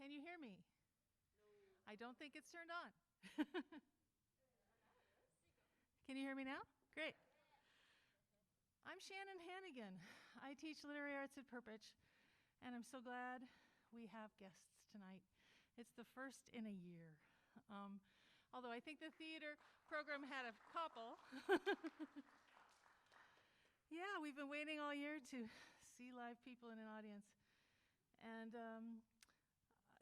Can you hear me? I don't think it's turned on. Can you hear me now? Great. I'm Shannon Hannigan. I teach literary arts at Perpich, and I'm so glad we have guests tonight. It's the first in a year. Although I think the theater program had a couple. Yeah, we've been waiting all year to see live people in an audience. And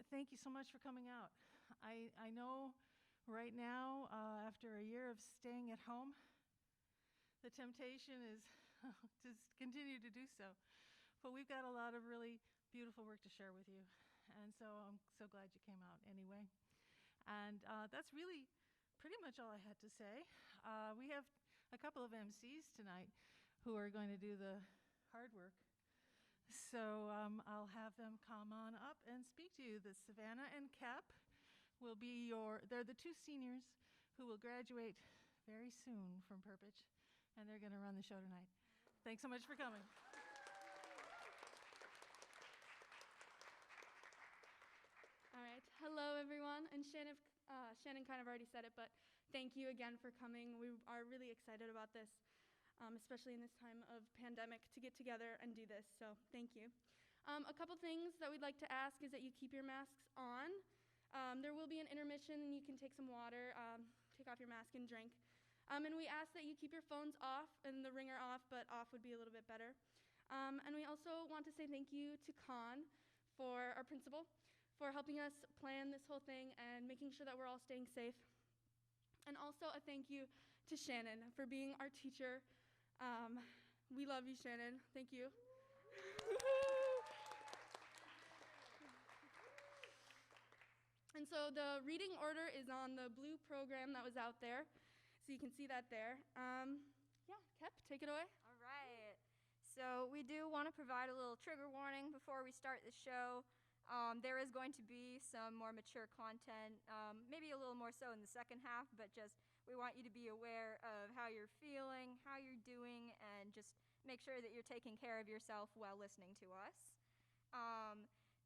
thank you so much for coming out. I know right now, after a year of staying at home, the temptation is to continue to do so. But we've got a lot of really beautiful work to share with you. And so I'm so glad you came out anyway. And that's really pretty much all I had to say. We have a couple of MCs tonight who are going to do the hard work. So I'll have them come on up and speak to you. The Savannah and Cap will be they're the two seniors who will graduate very soon from Perpich, and they're going to run the show tonight. Thanks so much for coming. All right. Hello, everyone. And Shannon kind of already said it, but thank you again for coming. We are really excited about this, especially in this time of pandemic, to get together and do this. So thank you. A couple things that we'd like to ask is that you keep your masks on. There will be an intermission, and you can take some water, take off your mask and drink. And we ask that you keep your phones off and the ringer off, but off would be a little bit better. And we also want to say thank you to Con, for our principal, for helping us plan this whole thing and making sure that we're all staying safe. And also a thank you to Shannon for being our teacher. We love you, Shannon. Thank you. And so the reading order is on the blue program that was out there. So you can see that there. Yeah, Kep, take it away. All right. So we do want to provide a little trigger warning before we start the show. There is going to be some more mature content, maybe a little more so in the second half, but just we want you to be aware of how you're feeling, how you're doing, and just make sure that you're taking care of yourself while listening to us.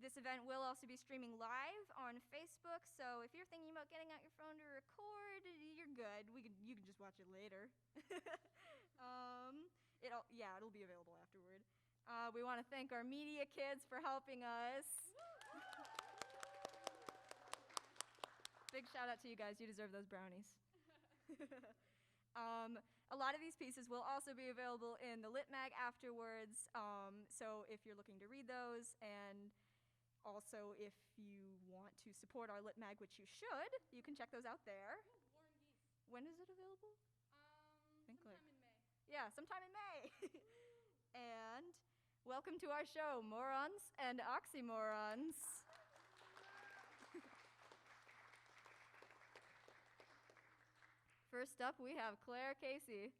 This event will also be streaming live on Facebook, so if you're thinking about getting out your phone to record, you're good. You can just watch it later. It'll be available afterward. We want to thank our media kids for helping us. Big shout out to you guys. You deserve those brownies. A lot of these pieces will also be available in the Lit Mag afterwards. So if you're looking to read those, and also if you want to support our Lit Mag, which you should, you can check those out there. War and Geese. When is it available? Sometime in May. Yeah, sometime in May. And welcome to our show, Morons and Oxymorons. First up, we have Claire Casey.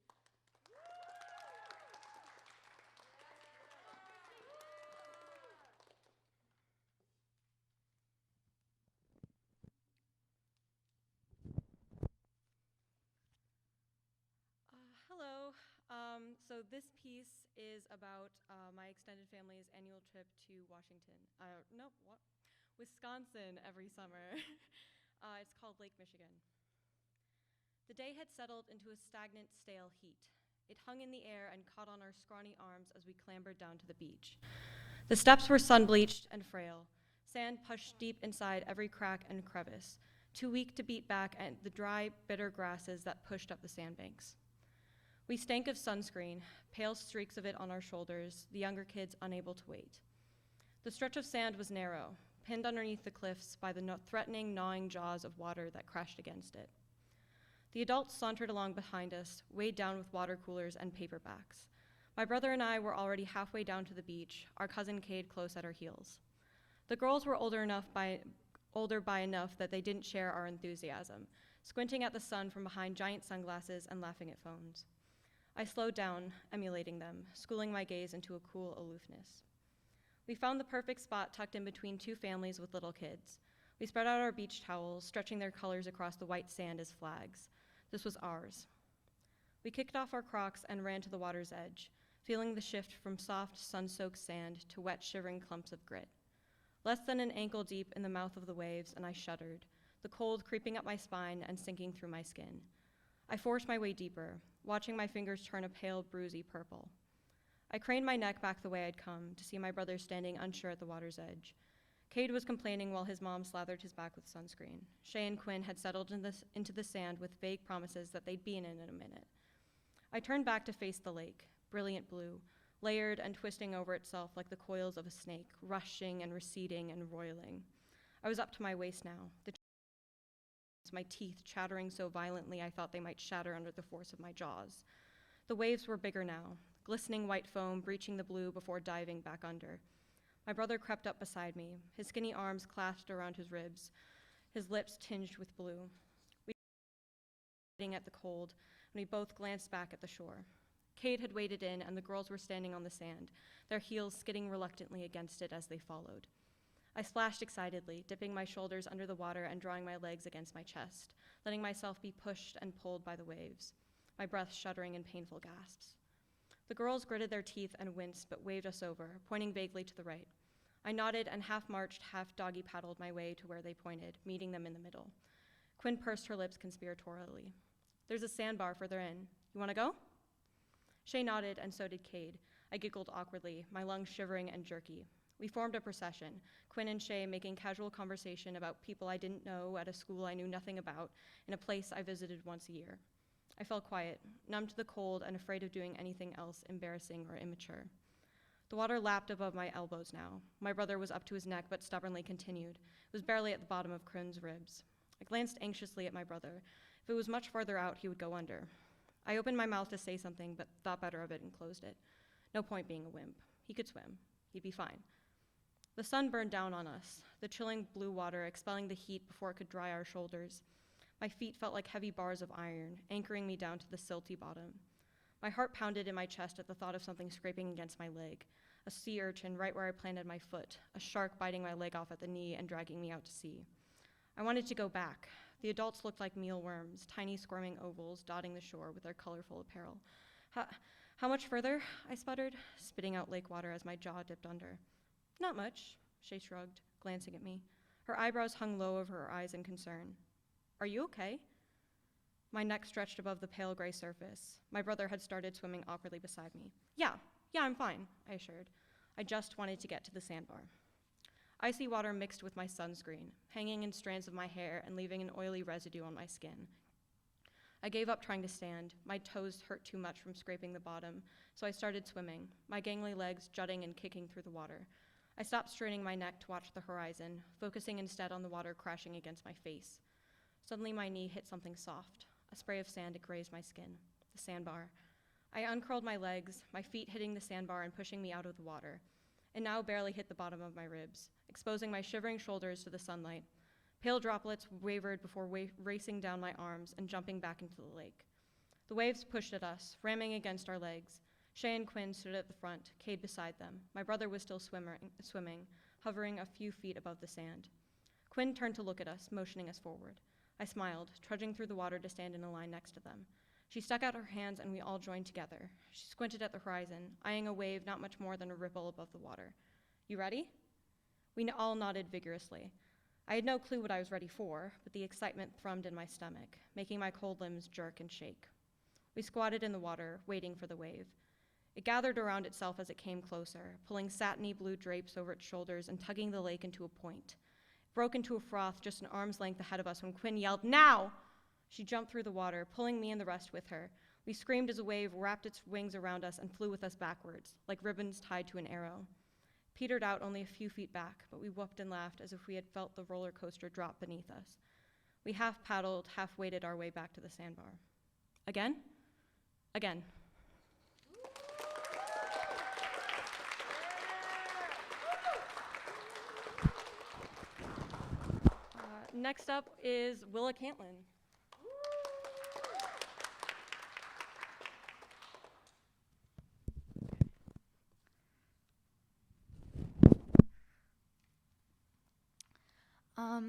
Hello. So this piece is about my extended family's annual trip to Wisconsin every summer. It's called Lake Michigan. The day had settled into a stagnant, stale heat. It hung in the air and caught on our scrawny arms as we clambered down to the beach. The steps were sun-bleached and frail, sand pushed deep inside every crack and crevice, too weak to beat back at the dry, bitter grasses that pushed up the sandbanks. We stank of sunscreen, pale streaks of it on our shoulders, the younger kids unable to wait. The stretch of sand was narrow, pinned underneath the cliffs by the threatening, gnawing jaws of water that crashed against it. The adults sauntered along behind us, weighed down with water coolers and paperbacks. My brother and I were already halfway down to the beach, our cousin Cade close at our heels. The girls were older by enough that they didn't share our enthusiasm, squinting at the sun from behind giant sunglasses and laughing at phones. I slowed down, emulating them, schooling my gaze into a cool aloofness. We found the perfect spot tucked in between two families with little kids. We spread out our beach towels, stretching their colors across the white sand as flags. This was ours. We kicked off our Crocs and ran to the water's edge, feeling the shift from soft, sun-soaked sand to wet, shivering clumps of grit. Less than an ankle deep in the mouth of the waves, and I shuddered, the cold creeping up my spine and sinking through my skin. I forced my way deeper, watching my fingers turn a pale, bruisey purple. I craned my neck back the way I'd come to see my brother standing unsure at the water's edge. Cade was complaining while his mom slathered his back with sunscreen. Shay and Quinn had settled into the sand with vague promises that they'd be in a minute. I turned back to face the lake, brilliant blue, layered and twisting over itself like the coils of a snake, rushing and receding and roiling. I was up to my waist now, my teeth chattering so violently I thought they might shatter under the force of my jaws. The waves were bigger now, glistening white foam breaching the blue before diving back under. My brother crept up beside me, his skinny arms clasped around his ribs, his lips tinged with blue. We were sitting at the cold, and we both glanced back at the shore. Cade had waded in, and the girls were standing on the sand, their heels skidding reluctantly against it as they followed. I splashed excitedly, dipping my shoulders under the water and drawing my legs against my chest, letting myself be pushed and pulled by the waves, my breath shuddering in painful gasps. The girls gritted their teeth and winced, but waved us over, pointing vaguely to the right. I nodded and half-marched, half-doggy-paddled my way to where they pointed, meeting them in the middle. Quinn pursed her lips conspiratorially. "There's a sandbar further in. You want to go?" Shay nodded, and so did Cade. I giggled awkwardly, my lungs shivering and jerky. We formed a procession, Quinn and Shay making casual conversation about people I didn't know at a school I knew nothing about, in a place I visited once a year. I fell quiet, numb to the cold and afraid of doing anything else embarrassing or immature. The water lapped above my elbows now. My brother was up to his neck, but stubbornly continued. It was barely at the bottom of Quinn's ribs. I glanced anxiously at my brother. If it was much farther out, he would go under. I opened my mouth to say something, but thought better of it and closed it. No point being a wimp. He could swim. He'd be fine. The sun burned down on us, the chilling blue water expelling the heat before it could dry our shoulders. My feet felt like heavy bars of iron, anchoring me down to the silty bottom. My heart pounded in my chest at the thought of something scraping against my leg, a sea urchin right where I planted my foot, a shark biting my leg off at the knee and dragging me out to sea. I wanted to go back. The adults looked like mealworms, tiny squirming ovals dotting the shore with their colorful apparel. How much further? I sputtered, spitting out lake water as my jaw dipped under. Not much, Shay shrugged, glancing at me. Her eyebrows hung low over her eyes in concern. Are you okay? My neck stretched above the pale gray surface. My brother had started swimming awkwardly beside me. Yeah, I'm fine, I assured. I just wanted to get to the sandbar. Icy water mixed with my sunscreen, hanging in strands of my hair and leaving an oily residue on my skin. I gave up trying to stand. My toes hurt too much from scraping the bottom, so I started swimming, my gangly legs jutting and kicking through the water. I stopped straining my neck to watch the horizon, focusing instead on the water crashing against my face. Suddenly my knee hit something soft. A spray of sand had grazed my skin, the sandbar. I uncurled my legs, my feet hitting the sandbar and pushing me out of the water. It now barely hit the bottom of my ribs, exposing my shivering shoulders to the sunlight. Pale droplets wavered before racing down my arms and jumping back into the lake. The waves pushed at us, ramming against our legs. Shay and Quinn stood at the front, Cade beside them. My brother was still swimming, hovering a few feet above the sand. Quinn turned to look at us, motioning us forward. I smiled, trudging through the water to stand in a line next to them. She stuck out her hands and we all joined together. She squinted at the horizon, eyeing a wave not much more than a ripple above the water. You ready? We all nodded vigorously. I had no clue what I was ready for, but the excitement thrummed in my stomach, making my cold limbs jerk and shake. We squatted in the water, waiting for the wave. It gathered around itself as it came closer, pulling satiny blue drapes over its shoulders and tugging the lake into a point. It broke into a froth just an arm's length ahead of us when Quinn yelled, "Now!" She jumped through the water, pulling me and the rest with her. We screamed as a wave wrapped its wings around us and flew with us backwards, like ribbons tied to an arrow. Petered out only a few feet back, but we whooped and laughed as if we had felt the roller coaster drop beneath us. We half paddled, half waded our way back to the sandbar. Again? Again. Next up is Willa Cantlin.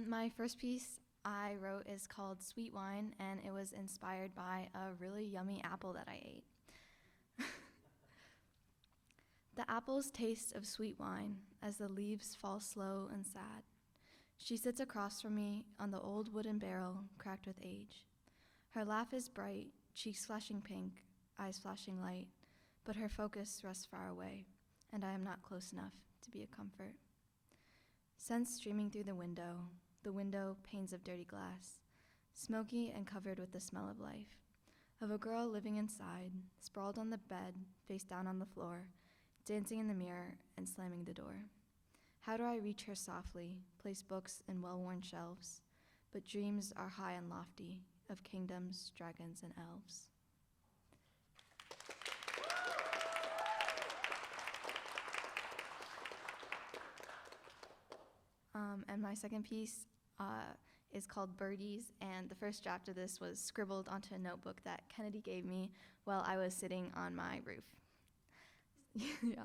My first piece I wrote is called Sweet Wine, and it was inspired by a really yummy apple that I ate. The apples taste of sweet wine as the leaves fall slow and sad. She sits across from me on the old wooden barrel cracked with age. Her laugh is bright, cheeks flashing pink, eyes flashing light, but her focus rests far away, and I am not close enough to be a comfort. Scents streaming through the window, panes of dirty glass, smoky and covered with the smell of life, of a girl living inside, sprawled on the bed, face down on the floor, dancing in the mirror and slamming the door. How do I reach her softly, place books in well-worn shelves, but dreams are high and lofty, of kingdoms, dragons, and elves. And my second piece is called Birdies, and the first draft of this was scribbled onto a notebook that Kennedy gave me while I was sitting on my roof. Yeah.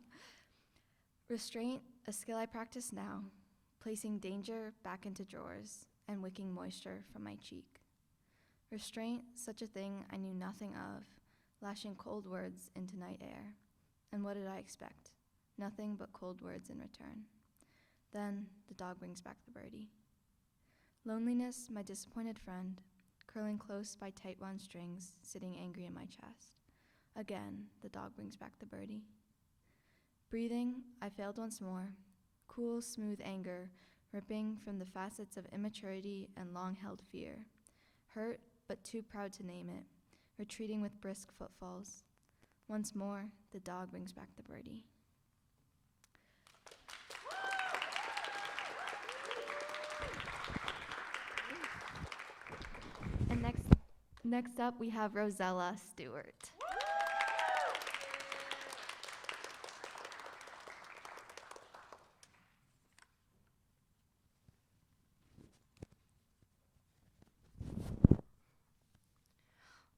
Restraint, a skill I practice now, placing danger back into drawers and wicking moisture from my cheek. Restraint, such a thing I knew nothing of, lashing cold words into night air. And what did I expect? Nothing but cold words in return. Then the dog brings back the birdie. Loneliness, my disappointed friend, curling close by tight-wound strings, sitting angry in my chest. Again, the dog brings back the birdie. Breathing, I failed once more. Cool, smooth anger, ripping from the facets of immaturity and long-held fear. Hurt, but too proud to name it, retreating with brisk footfalls. Once more, the dog brings back the birdie. And next up, we have Rosella Stewart.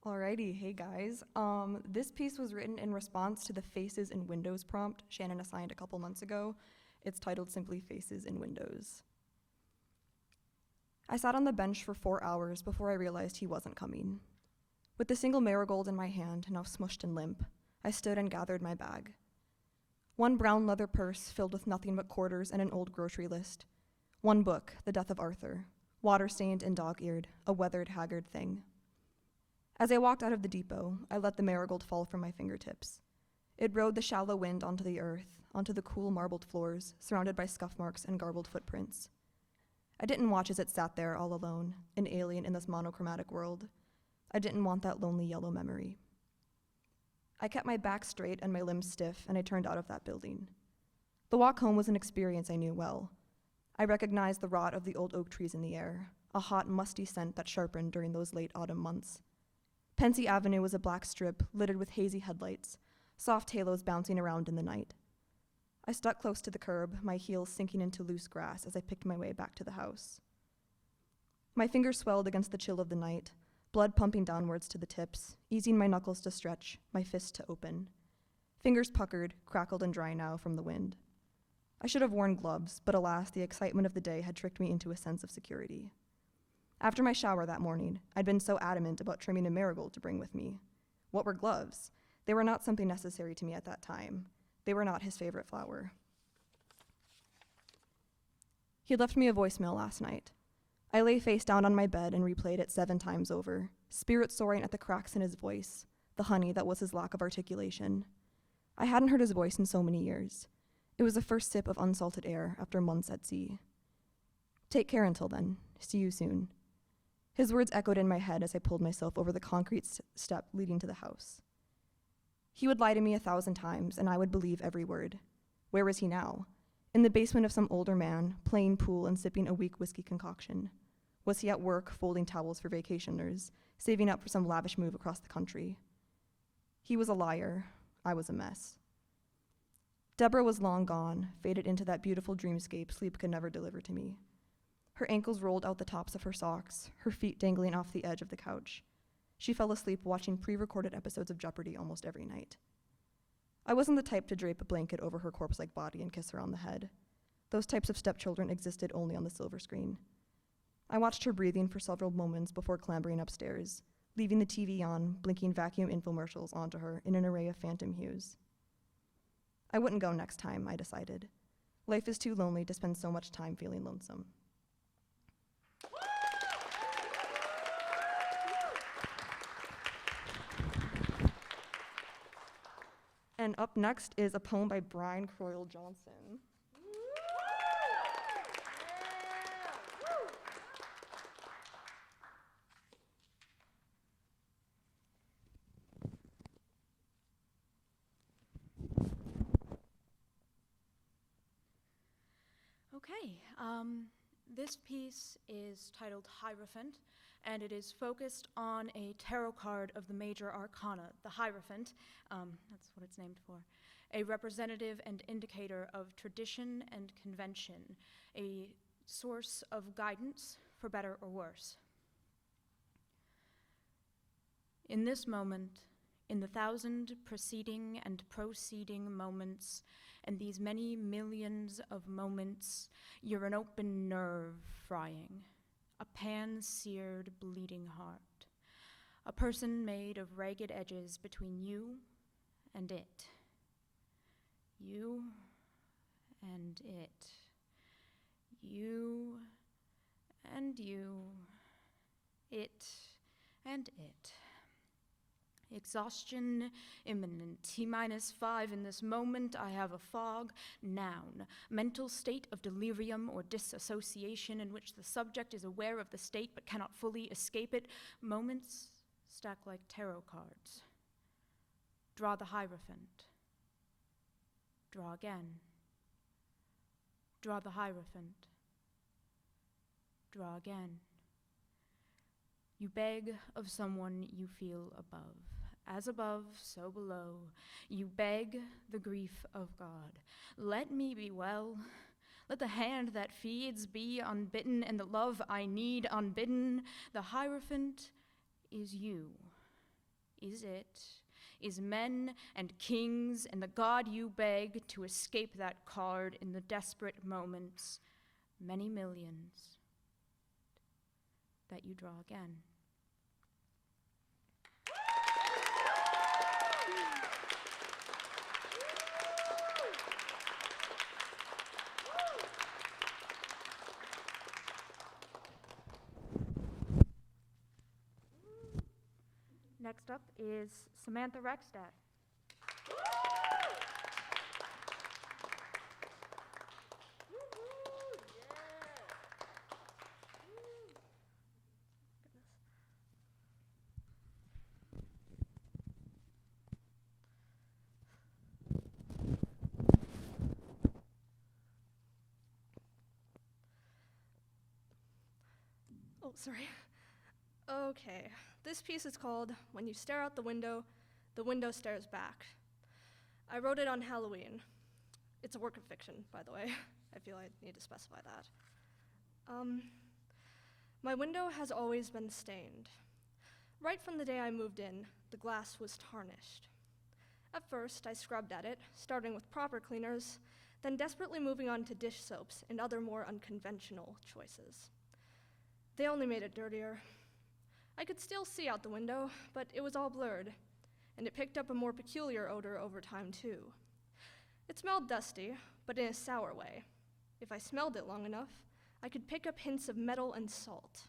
Alrighty, hey guys. This piece was written in response to the Faces in Windows prompt Shannon assigned a couple months ago. It's titled simply Faces in Windows. I sat on the bench for 4 hours before I realized he wasn't coming. With the single marigold in my hand, now smushed and limp, I stood and gathered my bag. One brown leather purse filled with nothing but quarters and an old grocery list. One book, The Death of Arthur, water-stained and dog-eared, a weathered, haggard thing. As I walked out of the depot, I let the marigold fall from my fingertips. It rode the shallow wind onto the earth, onto the cool marbled floors, surrounded by scuff marks and garbled footprints. I didn't watch as it sat there all alone, an alien in this monochromatic world. I didn't want that lonely yellow memory. I kept my back straight and my limbs stiff, and I turned out of that building. The walk home was an experience I knew well. I recognized the rot of the old oak trees in the air, a hot, musty scent that sharpened during those late autumn months. Pensy Avenue was a black strip littered with hazy headlights, soft halos bouncing around in the night. I stuck close to the curb, my heels sinking into loose grass as I picked my way back to the house. My fingers swelled against the chill of the night, blood pumping downwards to the tips, easing my knuckles to stretch, my fists to open. Fingers puckered, crackled and dry now from the wind. I should have worn gloves, but alas, the excitement of the day had tricked me into a sense of security. After my shower that morning, I'd been so adamant about trimming a marigold to bring with me. What were gloves? They were not something necessary to me at that time. They were not his favorite flower. He left me a voicemail last night. I lay face down on my bed and replayed it 7 times over, spirit soaring at the cracks in his voice, the honey that was his lack of articulation. I hadn't heard his voice in so many years. It was the first sip of unsalted air after months at sea. Take care until then. See you soon. His words echoed in my head as I pulled myself over the concrete step leading to the house. He would lie to me 1,000 times, and I would believe every word. Where was he now? In the basement of some older man, playing pool and sipping a weak whiskey concoction. Was he at work, folding towels for vacationers, saving up for some lavish move across the country? He was a liar. I was a mess. Deborah was long gone, faded into that beautiful dreamscape sleep could never deliver to me. Her ankles rolled out the tops of her socks, her feet dangling off the edge of the couch. She fell asleep watching pre-recorded episodes of Jeopardy almost every night. I wasn't the type to drape a blanket over her corpse-like body and kiss her on the head. Those types of stepchildren existed only on the silver screen. I watched her breathing for several moments before clambering upstairs, leaving the TV on, blinking vacuum infomercials onto her in an array of phantom hues. I wouldn't go next time, I decided. Life is too lonely to spend so much time feeling lonesome. And up next is a poem by Brian Croyle Johnson. Okay, this piece is titled Hierophant, and it is focused on a tarot card of the major arcana, the Hierophant, that's what it's named for, a representative and indicator of tradition and convention, a source of guidance for better or worse. In this moment, in the 1,000 preceding and proceeding moments, and these many millions of moments, you're an open nerve frying, a pan-seared bleeding heart, a person made of ragged edges between you and it. You and it. You and you. It and it. Exhaustion imminent. T-5 in this moment. I have a fog. Noun. Mental state of delirium or disassociation in which the subject is aware of the state but cannot fully escape it. Moments stack like tarot cards. Draw the Hierophant. Draw again. Draw the Hierophant. Draw again. You beg of someone you feel above. As above, so below. You beg the grief of God. Let me be well. Let the hand that feeds be unbitten, and the love I need unbidden. The Hierophant is you. Is it? Is men and kings and the God you beg to escape that card in the desperate moments, many millions, that you draw again. Next up is Samantha Rexstadt. Oh, sorry. Okay, this piece is called When You Stare Out the Window Stares Back. I wrote it on Halloween. It's a work of fiction, by the way. I feel I need to specify that. My window has always been stained. Right from the day I moved in, the glass was tarnished. At first, I scrubbed at it, starting with proper cleaners, then desperately moving on to dish soaps and other more unconventional choices. They only made it dirtier. I could still see out the window, but it was all blurred, and it picked up a more peculiar odor over time, too. It smelled dusty, but in a sour way. If I smelled it long enough, I could pick up hints of metal and salt.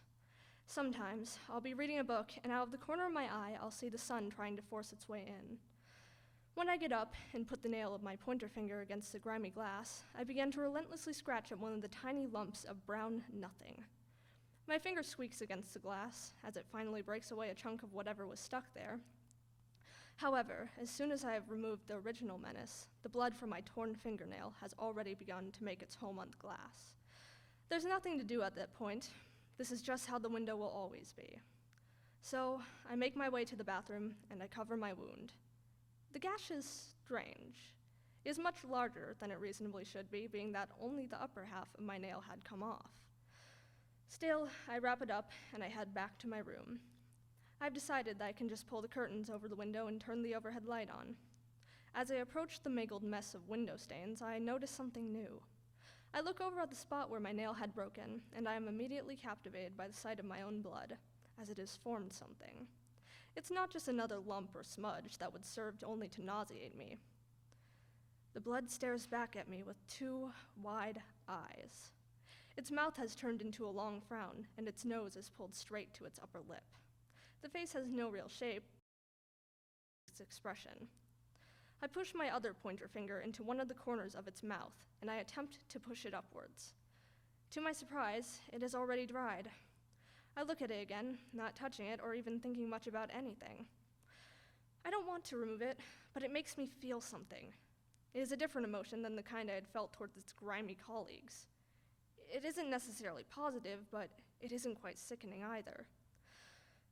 Sometimes, I'll be reading a book, and out of the corner of my eye, I'll see the sun trying to force its way in. When I get up and put the nail of my pointer finger against the grimy glass, I begin to relentlessly scratch at one of the tiny lumps of brown nothing. My finger squeaks against the glass as it finally breaks away a chunk of whatever was stuck there. However, as soon as I have removed the original menace, the blood from my torn fingernail has already begun to make its home on the glass. There's nothing to do at that point. This is just how the window will always be. So I make my way to the bathroom and I cover my wound. The gash is strange. It is much larger than it reasonably should be, being that only the upper half of my nail had come off. Still, I wrap it up and I head back to my room. I've decided that I can just pull the curtains over the window and turn the overhead light on. As I approach the mangled mess of window stains, I notice something new. I look over at the spot where my nail had broken, and I am immediately captivated by the sight of my own blood, as it has formed something. It's not just another lump or smudge that would serve only to nauseate me. The blood stares back at me with 2 wide eyes. Its mouth has turned into a long frown, and its nose is pulled straight to its upper lip. The face has no real shape, its expression. I push my other pointer finger into one of the corners of its mouth, and I attempt to push it upwards. To my surprise, it is already dried. I look at it again, not touching it or even thinking much about anything. I don't want to remove it, but it makes me feel something. It is a different emotion than the kind I had felt towards its grimy colleagues. It isn't necessarily positive, but it isn't quite sickening either.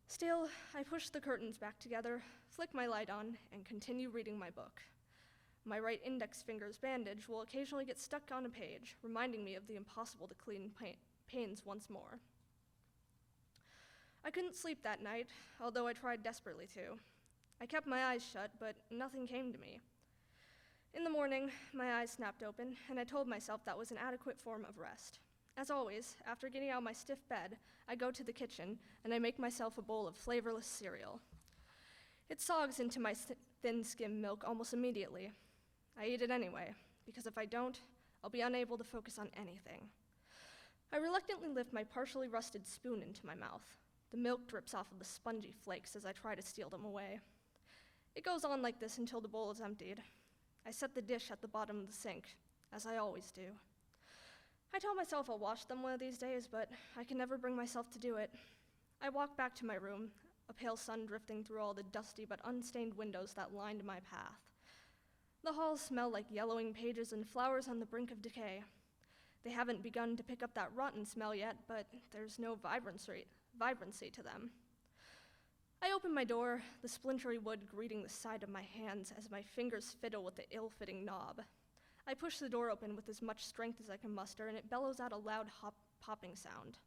Still, I push the curtains back together, flick my light on, and continue reading my book. My right index finger's bandage will occasionally get stuck on a page, reminding me of the impossible to clean pains once more. I couldn't sleep that night, although I tried desperately to. I kept my eyes shut, but nothing came to me. In the morning, my eyes snapped open, and I told myself that was an adequate form of rest. As always, after getting out of my stiff bed, I go to the kitchen, and I make myself a bowl of flavorless cereal. It sogs into my thin skim milk almost immediately. I eat it anyway, because if I don't, I'll be unable to focus on anything. I reluctantly lift my partially rusted spoon into my mouth. The milk drips off of the spongy flakes as I try to steal them away. It goes on like this until the bowl is emptied. I set the dish at the bottom of the sink, as I always do. I tell myself I'll wash them one of these days, but I can never bring myself to do it. I walk back to my room, a pale sun drifting through all the dusty but unstained windows that lined my path. The halls smell like yellowing pages and flowers on the brink of decay. They haven't begun to pick up that rotten smell yet, but there's no vibrancy to them. I open my door, the splintery wood greeting the side of my hands as my fingers fiddle with the ill-fitting knob. I push the door open with as much strength as I can muster, and it bellows out a loud popping sound.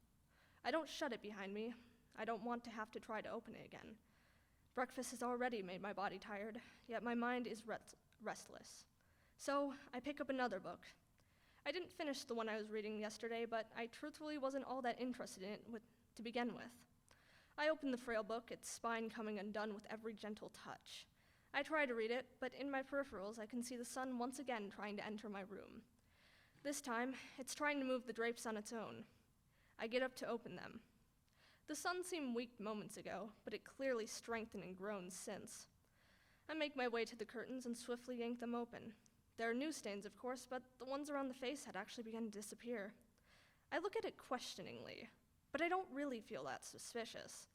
I don't shut it behind me. I don't want to have to try to open it again. Breakfast has already made my body tired, yet my mind is restless. So I pick up another book. I didn't finish the one I was reading yesterday, but I truthfully wasn't all that interested in it to begin with. I open the frail book, its spine coming undone with every gentle touch. I try to read it, but in my peripherals I can see the sun once again trying to enter my room. This time, it's trying to move the drapes on its own. I get up to open them. The sun seemed weak moments ago, but it clearly strengthened and grown since. I make my way to the curtains and swiftly yank them open. There are new stains, of course, but the ones around the face had actually begun to disappear. I look at it questioningly, but I don't really feel that suspicious.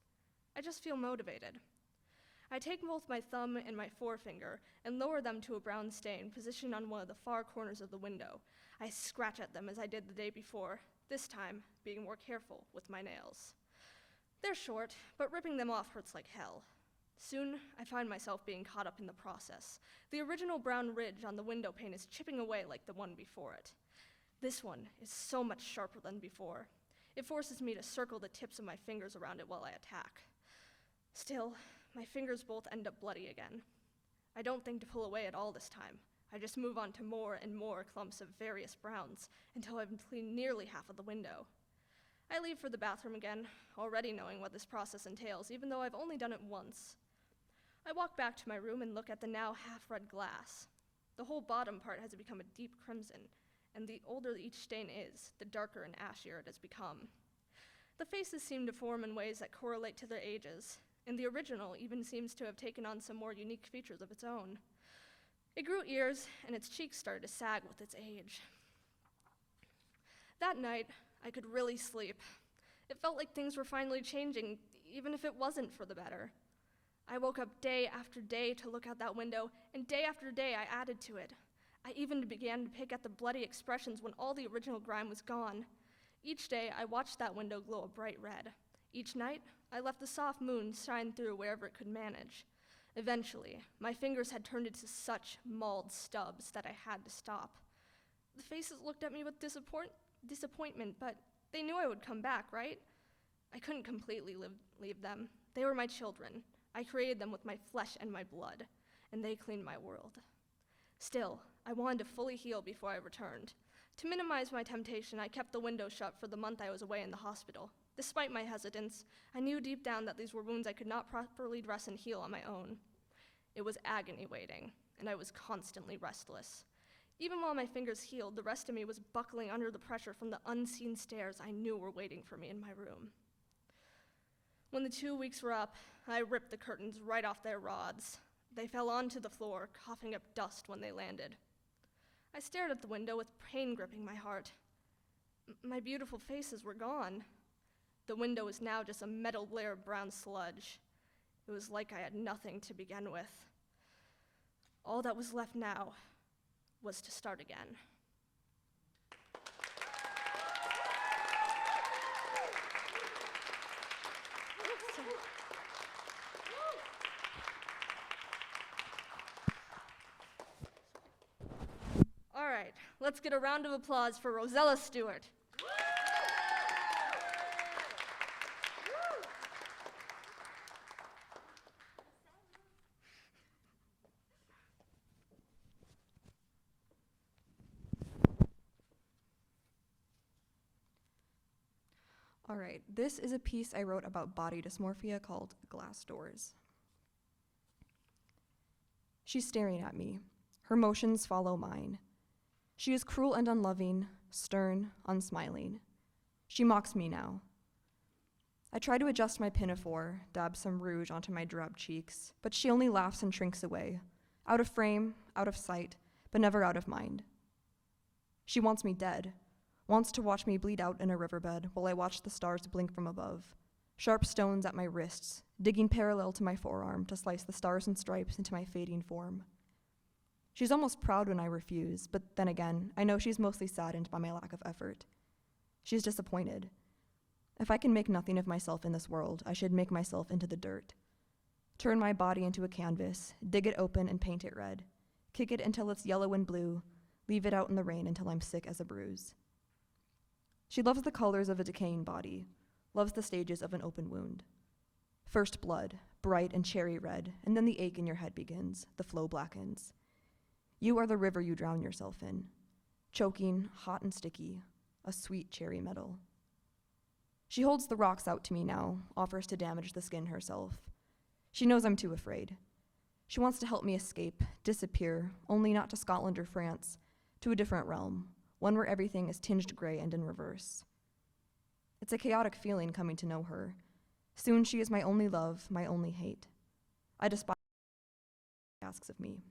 I just feel motivated. I take both my thumb and my forefinger and lower them to a brown stain positioned on one of the far corners of the window. I scratch at them as I did the day before, this time being more careful with my nails. They're short, but ripping them off hurts like hell. Soon, I find myself being caught up in the process. The original brown ridge on the window pane is chipping away like the one before it. This one is so much sharper than before. It forces me to circle the tips of my fingers around it while I attack. Still, my fingers both end up bloody again. I don't think to pull away at all this time. I just move on to more and more clumps of various browns until I've cleaned nearly half of the window. I leave for the bathroom again, already knowing what this process entails, even though I've only done it once. I walk back to my room and look at the now half-red glass. The whole bottom part has become a deep crimson, and the older each stain is, the darker and ashier it has become. The faces seem to form in ways that correlate to their ages, and the original even seems to have taken on some more unique features of its own. It grew ears, and its cheeks started to sag with its age. That night, I could really sleep. It felt like things were finally changing, even if it wasn't for the better. I woke up day after day to look out that window, and day after day I added to it. I even began to pick at the bloody expressions when all the original grime was gone. Each day, I watched that window glow a bright red. Each night, I let the soft moon shine through wherever it could manage. Eventually, my fingers had turned into such mauled stubs that I had to stop. The faces looked at me with disappointment, but they knew I would come back, right? I couldn't completely leave them. They were my children. I created them with my flesh and my blood, and they cleaned my world. Still, I wanted to fully heal before I returned. To minimize my temptation, I kept the window shut for the month I was away in the hospital. Despite my hesitance, I knew deep down that these were wounds I could not properly dress and heal on my own. It was agony waiting, and I was constantly restless. Even while my fingers healed, the rest of me was buckling under the pressure from the unseen stares I knew were waiting for me in my room. When the 2 weeks were up, I ripped the curtains right off their rods. They fell onto the floor, coughing up dust when they landed. I stared at the window with pain gripping my heart. My beautiful faces were gone. The window was now just a metal layer of brown sludge. It was like I had nothing to begin with. All that was left now was to start again. All right, let's get a round of applause for Rosella Stewart. All right, this is a piece I wrote about body dysmorphia called Glass Doors. She's staring at me. Her motions follow mine. She is cruel and unloving, stern, unsmiling. She mocks me now. I try to adjust my pinafore, dab some rouge onto my drubbed cheeks, but she only laughs and shrinks away, out of frame, out of sight, but never out of mind. She wants me dead, wants to watch me bleed out in a riverbed while I watch the stars blink from above, sharp stones at my wrists, digging parallel to my forearm to slice the stars and stripes into my fading form. She's almost proud when I refuse, but then again, I know she's mostly saddened by my lack of effort. She's disappointed. If I can make nothing of myself in this world, I should make myself into the dirt. Turn my body into a canvas, dig it open and paint it red, kick it until it's yellow and blue, leave it out in the rain until I'm sick as a bruise. She loves the colors of a decaying body, loves the stages of an open wound. First blood, bright and cherry red, and then the ache in your head begins, the flow blackens. You are the river you drown yourself in, choking, hot and sticky, a sweet cherry metal. She holds the rocks out to me now, offers to damage the skin herself. She knows I'm too afraid. She wants to help me escape, disappear, only not to Scotland or France, to a different realm, one where everything is tinged gray and in reverse. It's a chaotic feeling coming to know her. Soon she is my only love, my only hate. I despise what she asks of me.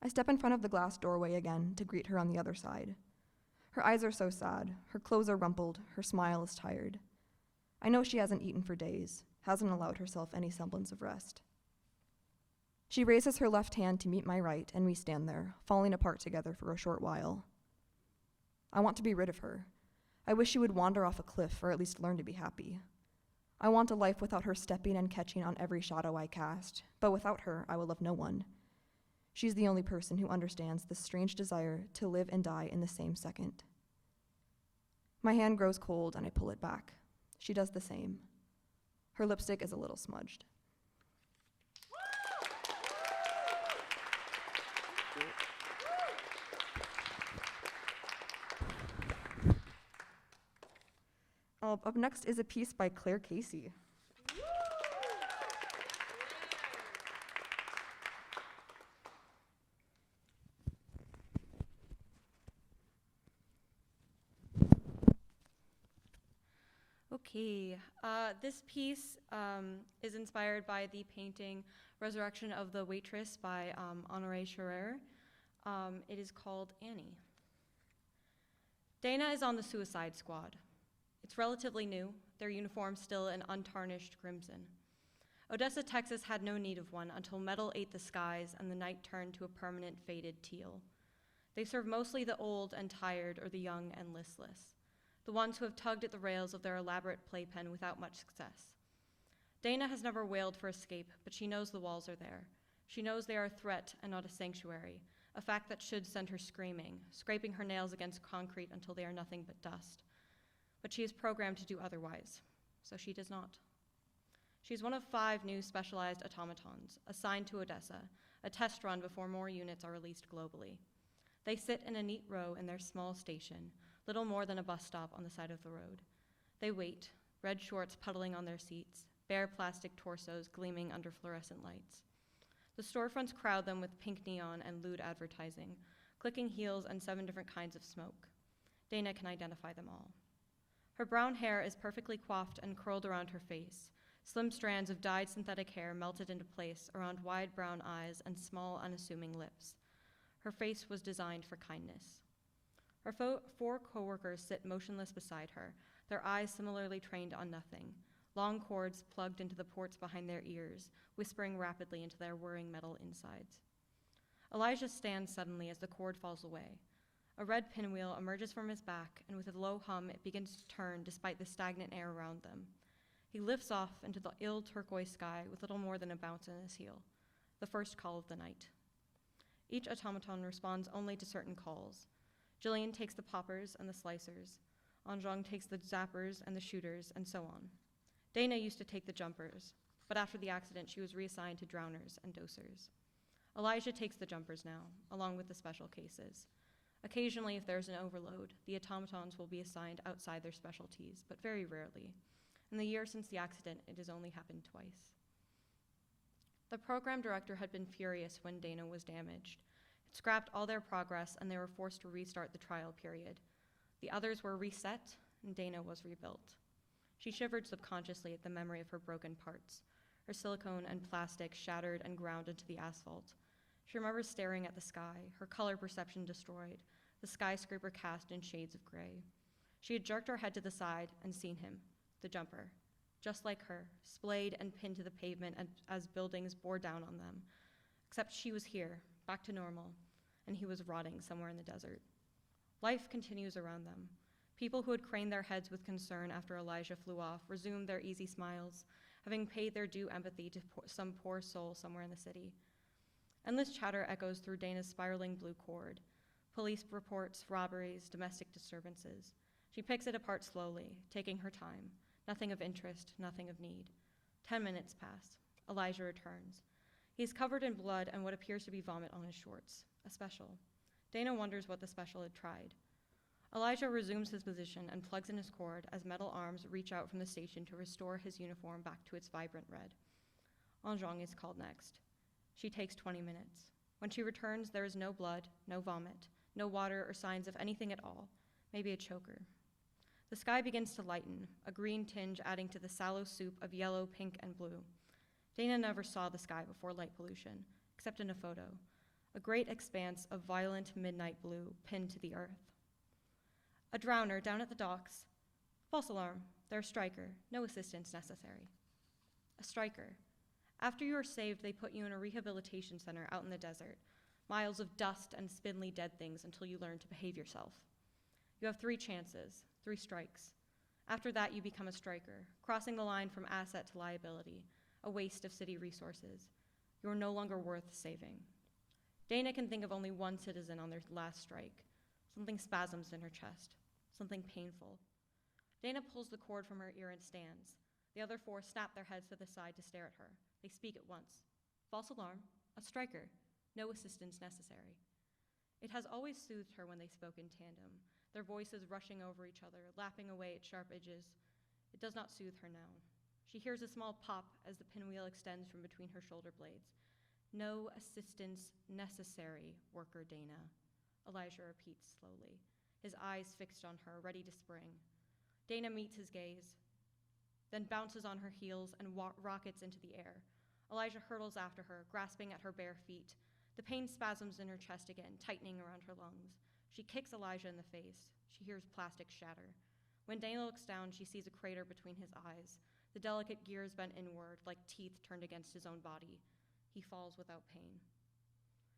I step in front of the glass doorway again to greet her on the other side. Her eyes are so sad, her clothes are rumpled, her smile is tired. I know she hasn't eaten for days, hasn't allowed herself any semblance of rest. She raises her left hand to meet my right, and we stand there, falling apart together for a short while. I want to be rid of her. I wish she would wander off a cliff, or at least learn to be happy. I want a life without her stepping and catching on every shadow I cast, but without her, I will love no one. She's the only person who understands this strange desire to live and die in the same second. My hand grows cold and I pull it back. She does the same. Her lipstick is a little smudged. Up next is a piece by Claire Casey. Okay, this piece is inspired by the painting Resurrection of the Waitress by Honoré Scherer. It is called Annie. Dana is on the suicide squad. It's relatively new, their uniform still an untarnished crimson. Odessa, Texas had no need of one until metal ate the skies and the night turned to a permanent faded teal. They serve mostly the old and tired or the young and listless, the ones who have tugged at the rails of their elaborate playpen without much success. Dana has never wailed for escape, but she knows the walls are there. She knows they are a threat and not a sanctuary, a fact that should send her screaming, scraping her nails against concrete until they are nothing but dust. But she is programmed to do otherwise, so she does not. She is one of 5 new specialized automatons assigned to Odessa, a test run before more units are released globally. They sit in a neat row in their small station, little more than a bus stop on the side of the road. They wait, red shorts puddling on their seats, bare plastic torsos gleaming under fluorescent lights. The storefronts crowd them with pink neon and lewd advertising, clicking heels and 7 different kinds of smoke. Dana can identify them all. Her brown hair is perfectly coiffed and curled around her face, slim strands of dyed synthetic hair melted into place around wide brown eyes and small, unassuming lips. Her face was designed for kindness. Her 4 coworkers sit motionless beside her, their eyes similarly trained on nothing, long cords plugged into the ports behind their ears, whispering rapidly into their whirring metal insides. Elijah stands suddenly as the cord falls away. A red pinwheel emerges from his back, and with a low hum, it begins to turn despite the stagnant air around them. He lifts off into the ill turquoise sky with little more than a bounce in his heel, the first call of the night. Each automaton responds only to certain calls. Jillian takes the poppers and the slicers. Anjong takes the zappers and the shooters, and so on. Dana used to take the jumpers, but after the accident, she was reassigned to drowners and dosers. Elijah takes the jumpers now, along with the special cases. Occasionally, if there's an overload, the automatons will be assigned outside their specialties, but very rarely. In the year since the accident, it has only happened twice. The program director had been furious when Dana was damaged. It scrapped all their progress, and they were forced to restart the trial period. The others were reset, and Dana was rebuilt. She shivered subconsciously at the memory of her broken parts, her silicone and plastic shattered and ground into the asphalt. She remembers staring at the sky, her color perception destroyed, the skyscraper cast in shades of gray. She had jerked her head to the side and seen him, the jumper, just like her, splayed and pinned to the pavement as buildings bore down on them. Except she was here, back to normal, and he was rotting somewhere in the desert. Life continues around them. People who had craned their heads with concern after Elijah flew off resumed their easy smiles, having paid their due empathy to some poor soul somewhere in the city. Endless chatter echoes through Dana's spiraling blue cord. Police reports, robberies, domestic disturbances. She picks it apart slowly, taking her time. Nothing of interest, nothing of need. 10 minutes pass. Elijah returns. He's covered in blood and what appears to be vomit on his shorts. A special. Dana wonders what the special had tried. Elijah resumes his position and plugs in his cord as metal arms reach out from the station to restore his uniform back to its vibrant red. Anjong is called next. She takes 20 minutes. When she returns, there is no blood, no vomit, no water or signs of anything at all, maybe a choker. The sky begins to lighten, a green tinge adding to the sallow soup of yellow, pink, and blue. Dana never saw the sky before light pollution, except in a photo, a great expanse of violent midnight blue pinned to the earth. A drowner down at the docks. False alarm, there's striker, no assistance necessary. A striker. After you are saved, they put you in a rehabilitation center out in the desert, miles of dust and spindly dead things until you learn to behave yourself. You have 3 chances, 3 strikes. After that, you become a striker, crossing the line from asset to liability, a waste of city resources. You are no longer worth saving. Dana can think of only one citizen on their last strike. Something spasms in her chest, something painful. Dana pulls the cord from her ear and stands. The other 4 snap their heads to the side to stare at her. They speak at once. False alarm, a striker, no assistance necessary. It has always soothed her when they spoke in tandem, their voices rushing over each other, lapping away at sharp edges. It does not soothe her now. She hears a small pop as the pinwheel extends from between her shoulder blades. No assistance necessary, worker Dana, Elijah repeats slowly, his eyes fixed on her, ready to spring. Dana meets his gaze, then bounces on her heels and rockets into the air. Elijah hurtles after her, grasping at her bare feet. The pain spasms in her chest again, tightening around her lungs. She kicks Elijah in the face. She hears plastic shatter. When Dana looks down, she sees a crater between his eyes, the delicate gears bent inward, like teeth turned against his own body. He falls without pain.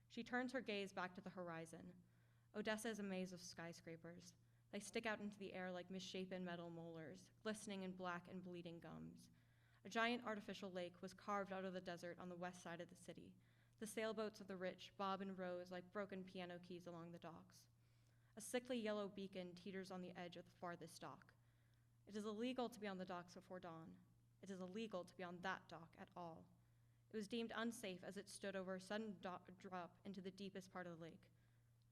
She turns her gaze back to the horizon. Odessa is a maze of skyscrapers. They stick out into the air like misshapen metal molars, glistening in black and bleeding gums. A giant artificial lake was carved out of the desert on the west side of the city. The sailboats of the rich bob in rows like broken piano keys along the docks. A sickly yellow beacon teeters on the edge of the farthest dock. It is illegal to be on the docks before dawn. It is illegal to be on that dock at all. It was deemed unsafe as it stood over a sudden drop into the deepest part of the lake.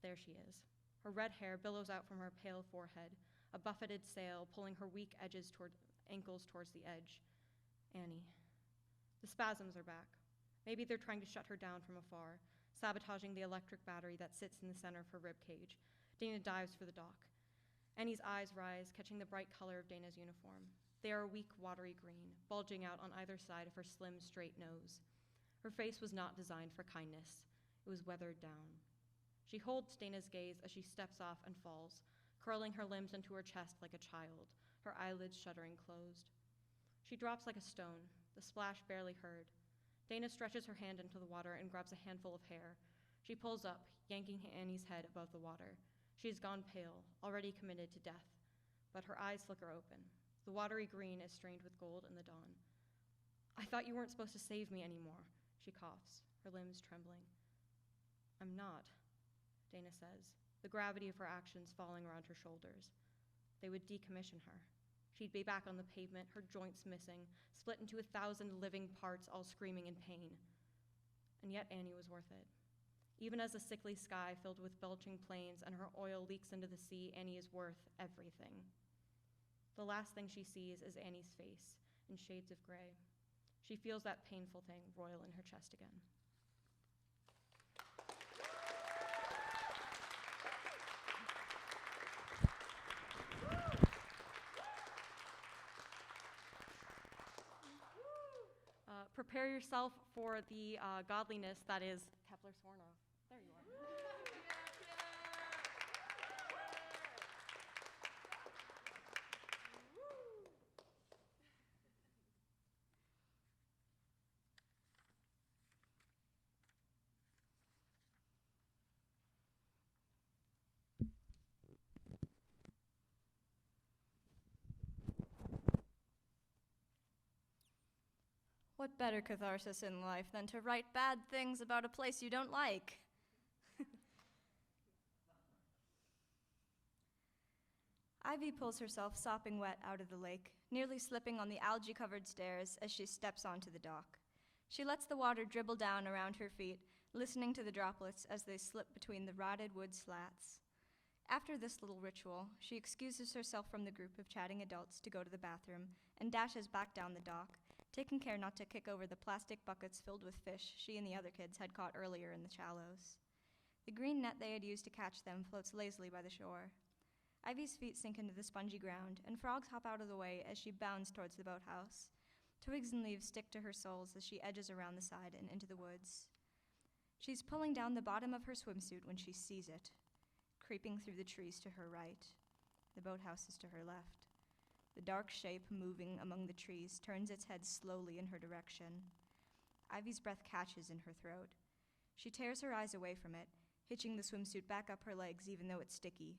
There she is. Her red hair billows out from her pale forehead, a buffeted sail pulling her weak ankles towards the edge. Annie. The spasms are back. Maybe they're trying to shut her down from afar, sabotaging the electric battery that sits in the center of her ribcage. Dana dives for the dock. Annie's eyes rise, catching the bright color of Dana's uniform. They are a weak, watery green, bulging out on either side of her slim, straight nose. Her face was not designed for kindness. It was weathered down. She holds Dana's gaze as she steps off and falls, curling her limbs into her chest like a child, her eyelids shuddering closed. She drops like a stone, the splash barely heard. Dana stretches her hand into the water and grabs a handful of hair. She pulls up, yanking Annie's head above the water. She has gone pale, already committed to death, but her eyes flicker open. The watery green is strained with gold in the dawn. "I thought you weren't supposed to save me anymore," she coughs, her limbs trembling. "I'm not," Dana says, the gravity of her actions falling around her shoulders. They would decommission her. She'd be back on the pavement, her joints missing, split into 1,000 living parts, all screaming in pain. And yet Annie was worth it. Even as a sickly sky filled with belching planes and her oil leaks into the sea, Annie is worth everything. The last thing she sees is Annie's face in shades of gray. She feels that painful thing roil in her chest again. Prepare yourself for the godliness that is Kepler Smirnov. There you are. What better catharsis in life than to write bad things about a place you don't like? Ivy pulls herself sopping wet out of the lake, nearly slipping on the algae-covered stairs as she steps onto the dock. She lets the water dribble down around her feet, listening to the droplets as they slip between the rotted wood slats. After this little ritual, she excuses herself from the group of chatting adults to go to the bathroom and dashes back down the dock, taking care not to kick over the plastic buckets filled with fish she and the other kids had caught earlier in the shallows. The green net they had used to catch them floats lazily by the shore. Ivy's feet sink into the spongy ground, and frogs hop out of the way as she bounds towards the boathouse. Twigs and leaves stick to her soles as she edges around the side and into the woods. She's pulling down the bottom of her swimsuit when she sees it, creeping through the trees to her right. The boathouse is to her left. The dark shape moving among the trees turns its head slowly in her direction. Ivy's breath catches in her throat. She tears her eyes away from it, hitching the swimsuit back up her legs even though it's sticky.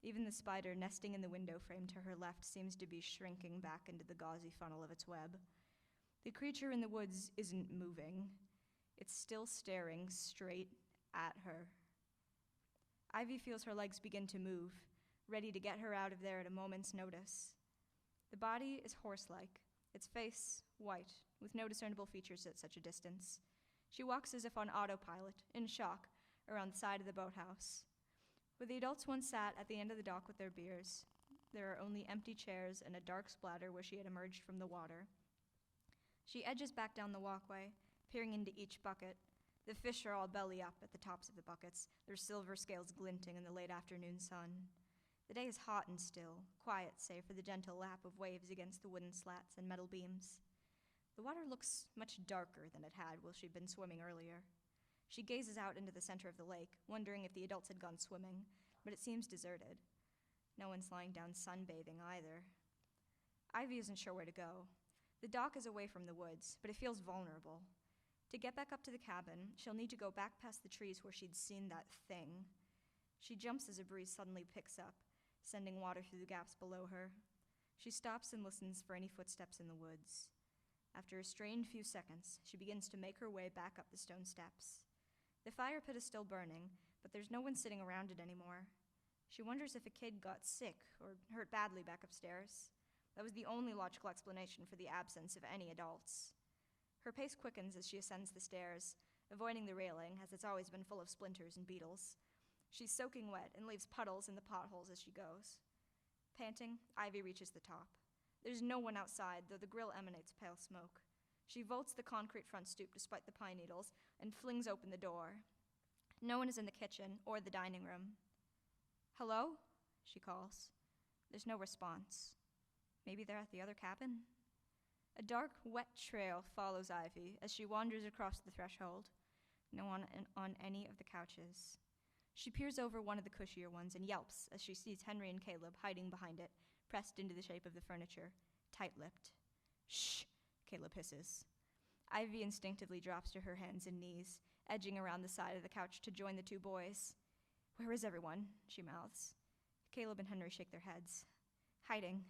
Even the spider nesting in the window frame to her left seems to be shrinking back into the gauzy funnel of its web. The creature in the woods isn't moving. It's still staring straight at her. Ivy feels her legs begin to move, ready to get her out of there at a moment's notice. The body is horse-like, its face white, with no discernible features at such a distance. She walks as if on autopilot, in shock, around the side of the boathouse. Where the adults once sat at the end of the dock with their beers, there are only empty chairs and a dark splatter where she had emerged from the water. She edges back down the walkway, peering into each bucket. The fish are all belly up at the tops of the buckets, their silver scales glinting in the late afternoon sun. The day is hot and still, quiet save for the gentle lap of waves against the wooden slats and metal beams. The water looks much darker than it had while she'd been swimming earlier. She gazes out into the center of the lake, wondering if the adults had gone swimming, but it seems deserted. No one's lying down sunbathing either. Ivy isn't sure where to go. The dock is away from the woods, but it feels vulnerable. To get back up to the cabin, she'll need to go back past the trees where she'd seen that thing. She jumps as a breeze suddenly picks up, sending water through the gaps below her. She stops and listens for any footsteps in the woods. After a strained few seconds, she begins to make her way back up the stone steps. The fire pit is still burning, but there's no one sitting around it anymore. She wonders if a kid got sick or hurt badly back upstairs. That was the only logical explanation for the absence of any adults. Her pace quickens as she ascends the stairs, avoiding the railing, as it's always been full of splinters and beetles. She's soaking wet and leaves puddles in the potholes as she goes. Panting, Ivy reaches the top. There's no one outside, though the grill emanates pale smoke. She vaults the concrete front stoop despite the pine needles and flings open the door. No one is in the kitchen or the dining room. "Hello?" she calls. There's no response. Maybe they're at the other cabin? A dark, wet trail follows Ivy as she wanders across the threshold. No one on any of the couches. She peers over one of the cushier ones and yelps as she sees Henry and Caleb hiding behind it, pressed into the shape of the furniture, tight-lipped. "Shh," Caleb hisses. Ivy instinctively drops to her hands and knees, edging around the side of the couch to join the two boys. "Where is everyone?" she mouths. Caleb and Henry shake their heads. "Hiding."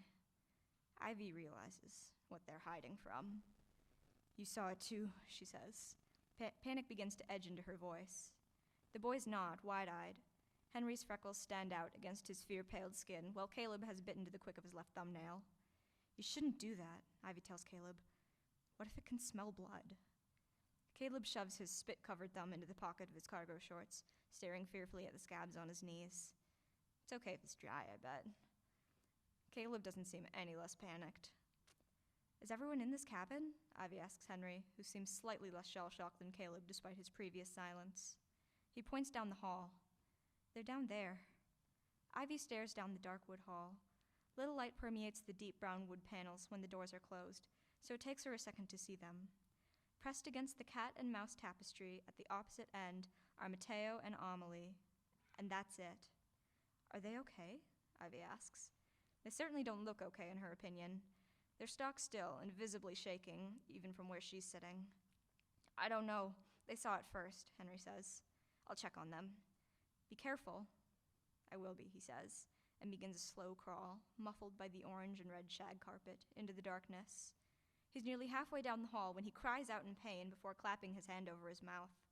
Ivy realizes what they're hiding from. "You saw it too," she says. Panic begins to edge into her voice. The boys nod, wide-eyed. Henry's freckles stand out against his fear-paled skin, while Caleb has bitten to the quick of his left thumbnail. "You shouldn't do that," Ivy tells Caleb. "What if it can smell blood?" Caleb shoves his spit-covered thumb into the pocket of his cargo shorts, staring fearfully at the scabs on his knees. "It's okay if it's dry, I bet." Caleb doesn't seem any less panicked. "Is everyone in this cabin?" Ivy asks Henry, who seems slightly less shell-shocked than Caleb despite his previous silence. He points down the hall. "They're down there." Ivy stares down the dark wood hall. Little light permeates the deep brown wood panels when the doors are closed, so it takes her a second to see them. Pressed against the cat and mouse tapestry at the opposite end are Mateo and Amelie, and that's it. "Are they okay?" Ivy asks. They certainly don't look okay, in her opinion. They're stock still and visibly shaking, even from where she's sitting. "I don't know. They saw it first," Henry says. "I'll check on them." "Be careful." "I will be," he says, and begins a slow crawl, muffled by the orange and red shag carpet, into the darkness. He's nearly halfway down the hall when he cries out in pain before clapping his hand over his mouth.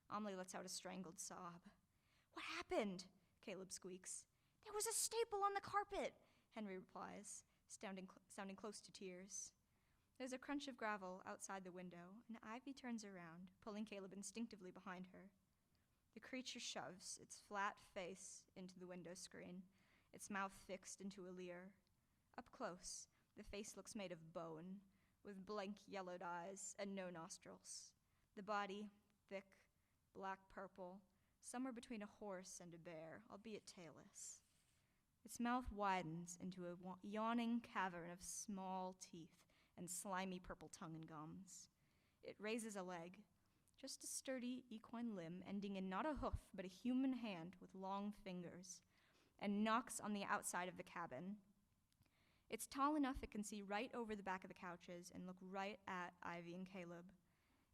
Amelie lets out a strangled sob. "What happened?" Caleb squeaks. "There was a staple on the carpet," Henry replies, sounding close to tears. There's a crunch of gravel outside the window, and Ivy turns around, pulling Caleb instinctively behind her. The creature shoves its flat face into the window screen, its mouth fixed into a leer. Up close, the face looks made of bone, with blank yellowed eyes and no nostrils. The body, thick, black-purple, somewhere between a horse and a bear, albeit tailless. Its mouth widens into a yawning cavern of small teeth and slimy purple tongue and gums. It raises a leg, just a sturdy equine limb ending in not a hoof but a human hand with long fingers, and knocks on the outside of the cabin. It's tall enough it can see right over the back of the couches and look right at Ivy and Caleb.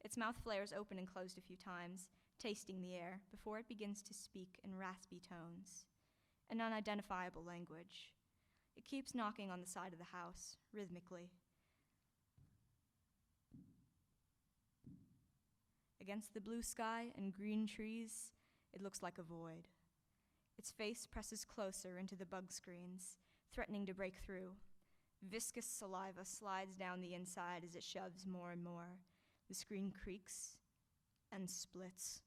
Its mouth flares open and closed a few times, tasting the air, before it begins to speak in raspy tones, an unidentifiable language. It keeps knocking on the side of the house, rhythmically. Against the blue sky and green trees, it looks like a void. Its face presses closer into the bug screens, threatening to break through. Viscous saliva slides down the inside as it shoves more and more. The screen creaks and splits.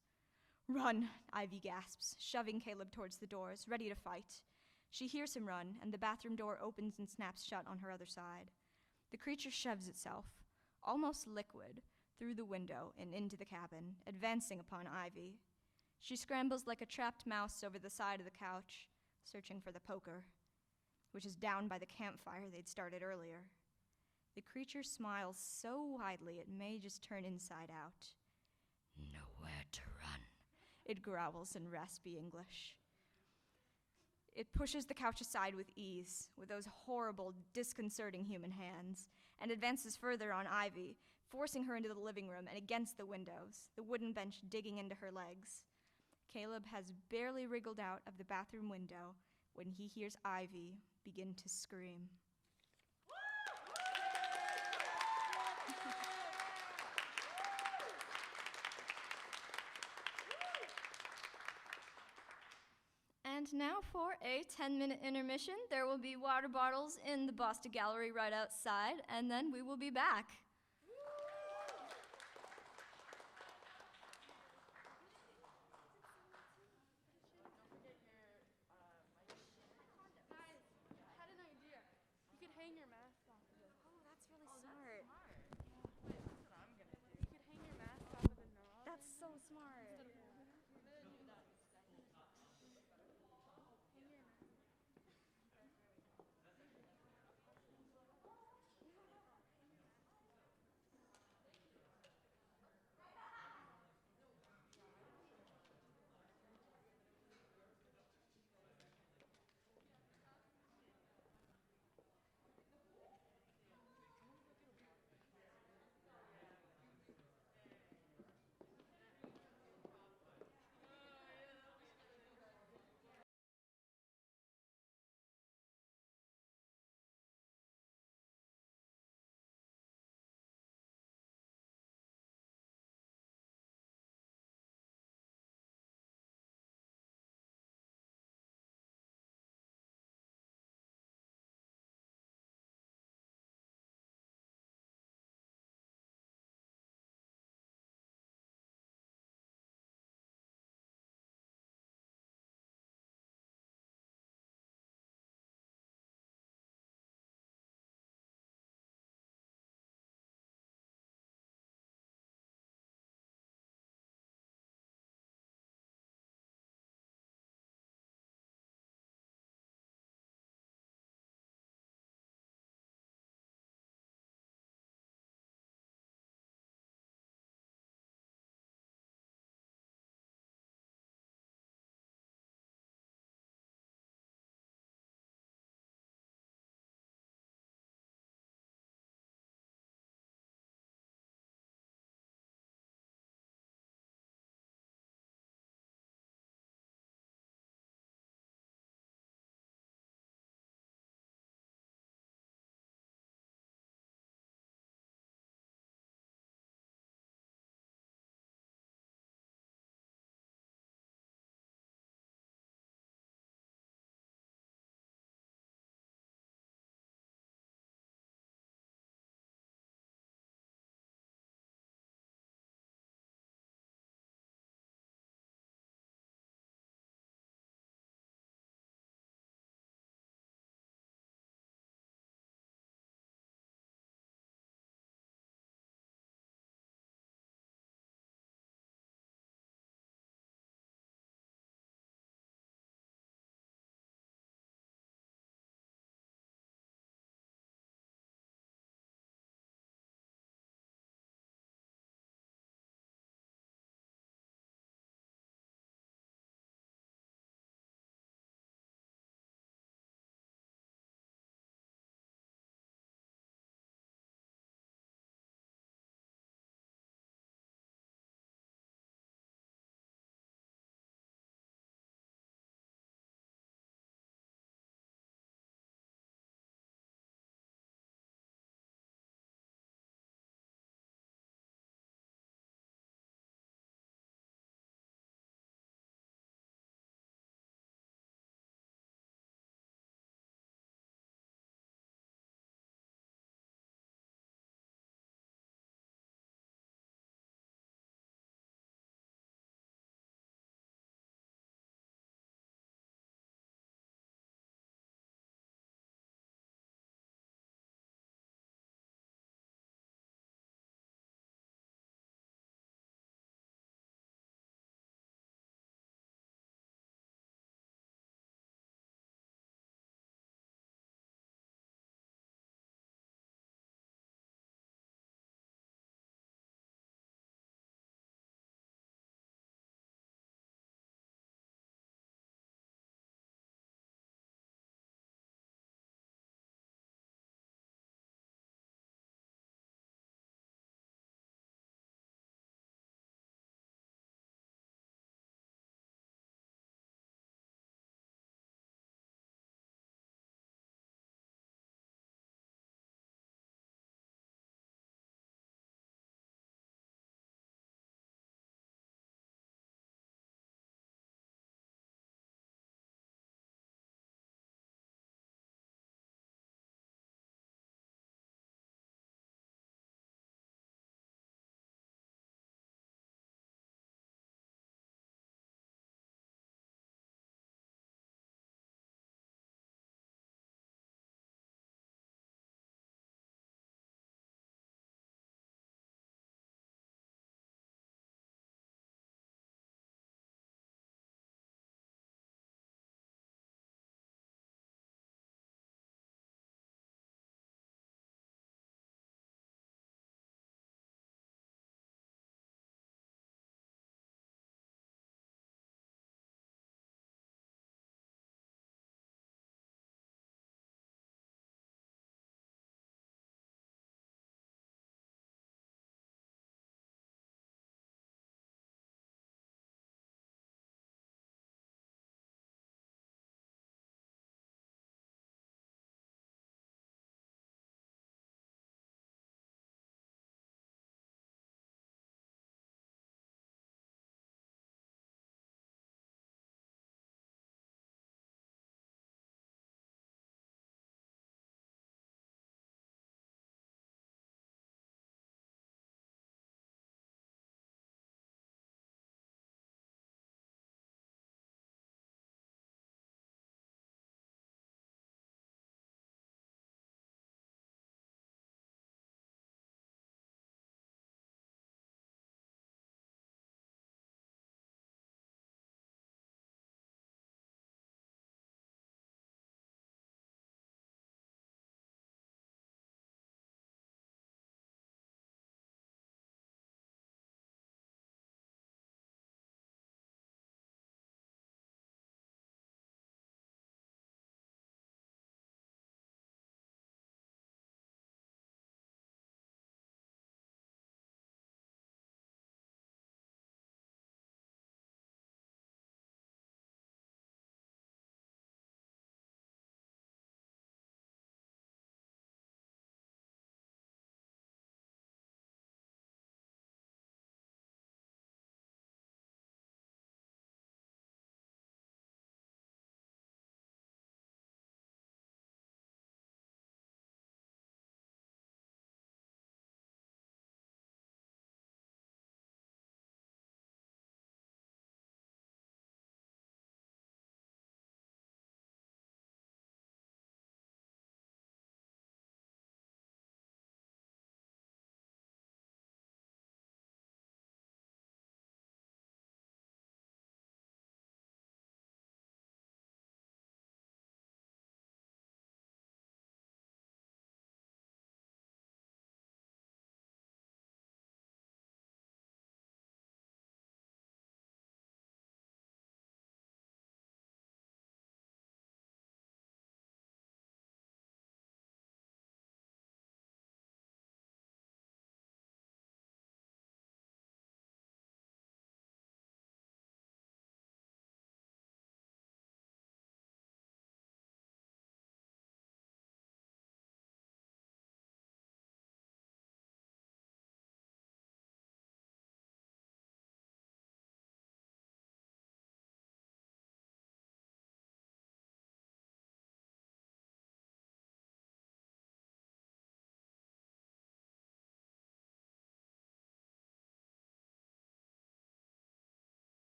"Run," Ivy gasps, shoving Caleb towards the doors, ready to fight. She hears him run, and the bathroom door opens and snaps shut on her other side. The creature shoves itself, almost liquid, through the window and into the cabin, advancing upon Ivy. She scrambles like a trapped mouse over the side of the couch, searching for the poker, which is down by the campfire they'd started earlier. The creature smiles so widely it may just turn inside out. "Nowhere to run," it growls in raspy English. It pushes the couch aside with ease, with those horrible, disconcerting human hands, and advances further on Ivy, forcing her into the living room and against the windows, the wooden bench digging into her legs. Caleb has barely wriggled out of the bathroom window when he hears Ivy begin to scream. And now for a 10-minute intermission. There will be water bottles in the Boston Gallery right outside, and then we will be back. I had an idea. You could hang your mask off of it. Oh, that's really smart.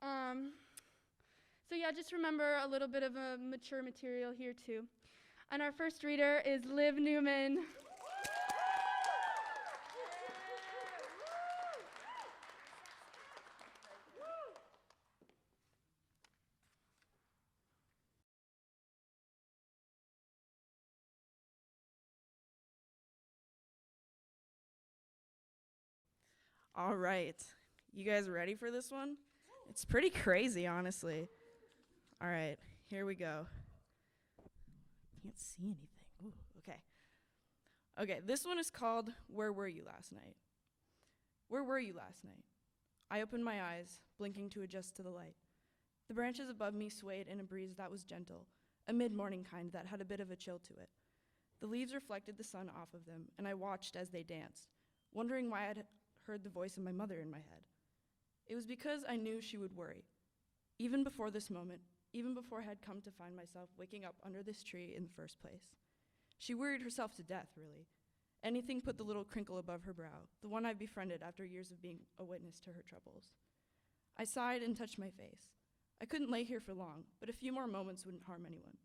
So yeah, just remember a little bit of a mature material here too. And our first reader is Liv Newman. All right. You guys ready for this one? It's pretty crazy, honestly. All right, here we go. Can't see anything. Ooh, okay. Okay, this one is called Where Were You Last Night? Where were you last night? I opened my eyes, blinking to adjust to the light. The branches above me swayed in a breeze that was gentle, a mid-morning kind that had a bit of a chill to it. The leaves reflected the sun off of them, and I watched as they danced, wondering why I'd heard the voice of my mother in my head. It was because I knew she would worry. Even before this moment, even before I had come to find myself waking up under this tree in the first place. She worried herself to death, really. Anything put the little crinkle above her brow, the one I befriended after years of being a witness to her troubles. I sighed and touched my face. I couldn't lay here for long, but a few more moments wouldn't harm anyone.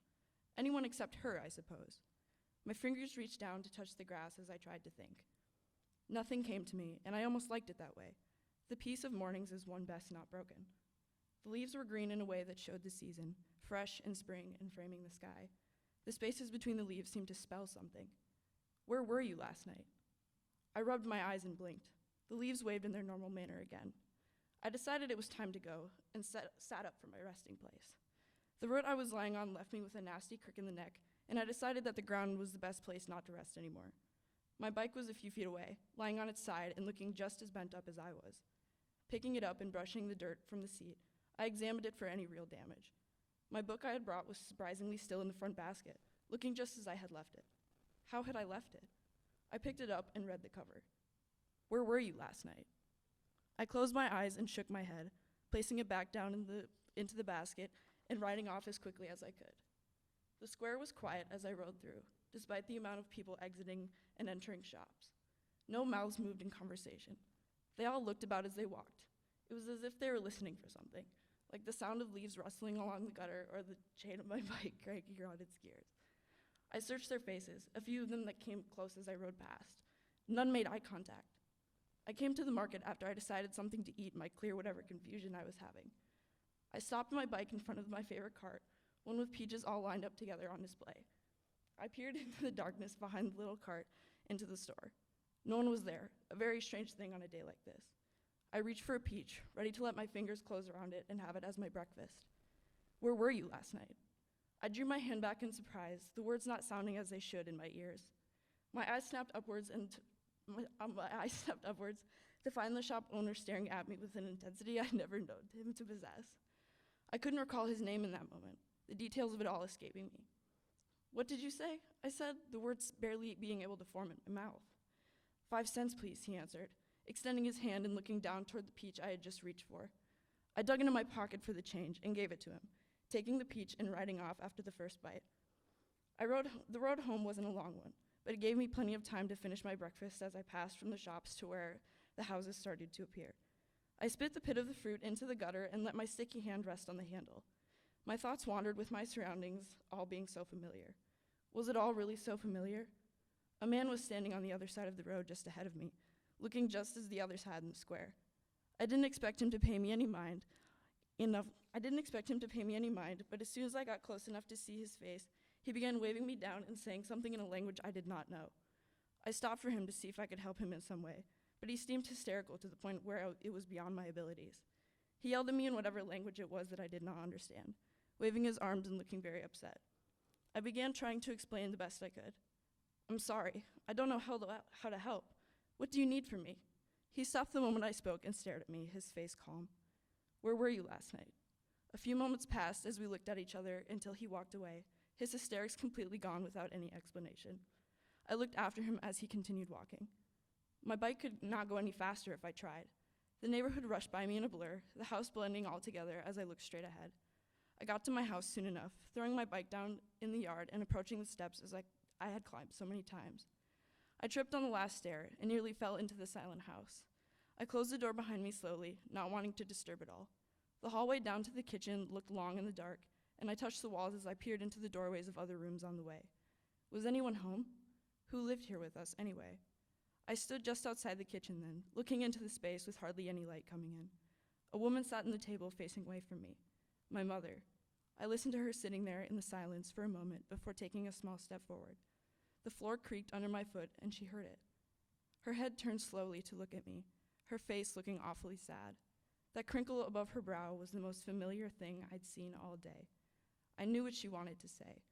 Anyone except her, I suppose. My fingers reached down to touch the grass as I tried to think. Nothing came to me, and I almost liked it that way. The peace of mornings is one best not broken. The leaves were green in a way that showed the season, fresh and spring and framing the sky. The spaces between the leaves seemed to spell something. Where were you last night? I rubbed my eyes and blinked. The leaves waved in their normal manner again. I decided it was time to go and sat up from my resting place. The road I was lying on left me with a nasty crick in the neck, and I decided that the ground was the best place not to rest anymore. My bike was a few feet away, lying on its side and looking just as bent up as I was. Picking it up and brushing the dirt from the seat, I examined it for any real damage. My book I had brought was surprisingly still in the front basket, looking just as I had left it. How had I left it? I picked it up and read the cover. Where were you last night? I closed my eyes and shook my head, placing it back down into the basket and riding off as quickly as I could. The square was quiet as I rode through, despite the amount of people exiting and entering shops. No mouths moved in conversation. They all looked about as they walked. It was as if they were listening for something, like the sound of leaves rustling along the gutter or the chain of my bike cranking on its gears. I searched their faces, a few of them that came close as I rode past. None made eye contact. I came to the market after I decided something to eat might clear whatever confusion I was having. I stopped my bike in front of my favorite cart, one with peaches all lined up together on display. I peered into the darkness behind the little cart into the store. No one was there, a very strange thing on a day like this. I reached for a peach, ready to let my fingers close around it and have it as my breakfast. Where were you last night? I drew my hand back in surprise, the words not sounding as they should in my ears. My eyes snapped upwards to find the shop owner staring at me with an intensity I'd never known him to possess. I couldn't recall his name in that moment, the details of it all escaping me. What did you say? I said, the words barely being able to form in my mouth. 5 cents, please, he answered, extending his hand and looking down toward the peach I had just reached for. I dug into my pocket for the change and gave it to him, taking the peach and riding off after the first bite. The road home wasn't a long one, but it gave me plenty of time to finish my breakfast as I passed from the shops to where the houses started to appear. I spit the pit of the fruit into the gutter and let my sticky hand rest on the handle. My thoughts wandered with my surroundings all being so familiar. Was it all really so familiar? A man was standing on the other side of the road just ahead of me, looking just as the others had in the square. I didn't expect him to pay me any mind, but as soon as I got close enough to see his face, he began waving me down and saying something in a language I did not know. I stopped for him to see if I could help him in some way, but he seemed hysterical to the point where it was beyond my abilities. He yelled at me in whatever language it was that I did not understand, waving his arms and looking very upset. I began trying to explain the best I could. I'm sorry. I don't know how to help. What do you need from me? He stopped the moment I spoke and stared at me, his face calm. Where were you last night? A few moments passed as we looked at each other until he walked away, his hysterics completely gone without any explanation. I looked after him as he continued walking. My bike could not go any faster if I tried. The neighborhood rushed by me in a blur, the house blending all together as I looked straight ahead. I got to my house soon enough, throwing my bike down in the yard and approaching the steps as I had climbed so many times. I tripped on the last stair and nearly fell into the silent house. I closed the door behind me slowly, not wanting to disturb it all. The hallway down to the kitchen looked long in the dark, and I touched the walls as I peered into the doorways of other rooms on the way. Was anyone home? Who lived here with us, anyway? I stood just outside the kitchen then, looking into the space with hardly any light coming in. A woman sat on the table facing away from me. My mother. I listened to her sitting there in the silence for a moment before taking a small step forward. The floor creaked under my foot, and she heard it. Her head turned slowly to look at me, her face looking awfully sad. That crinkle above her brow was the most familiar thing I'd seen all day. I knew what she wanted to say.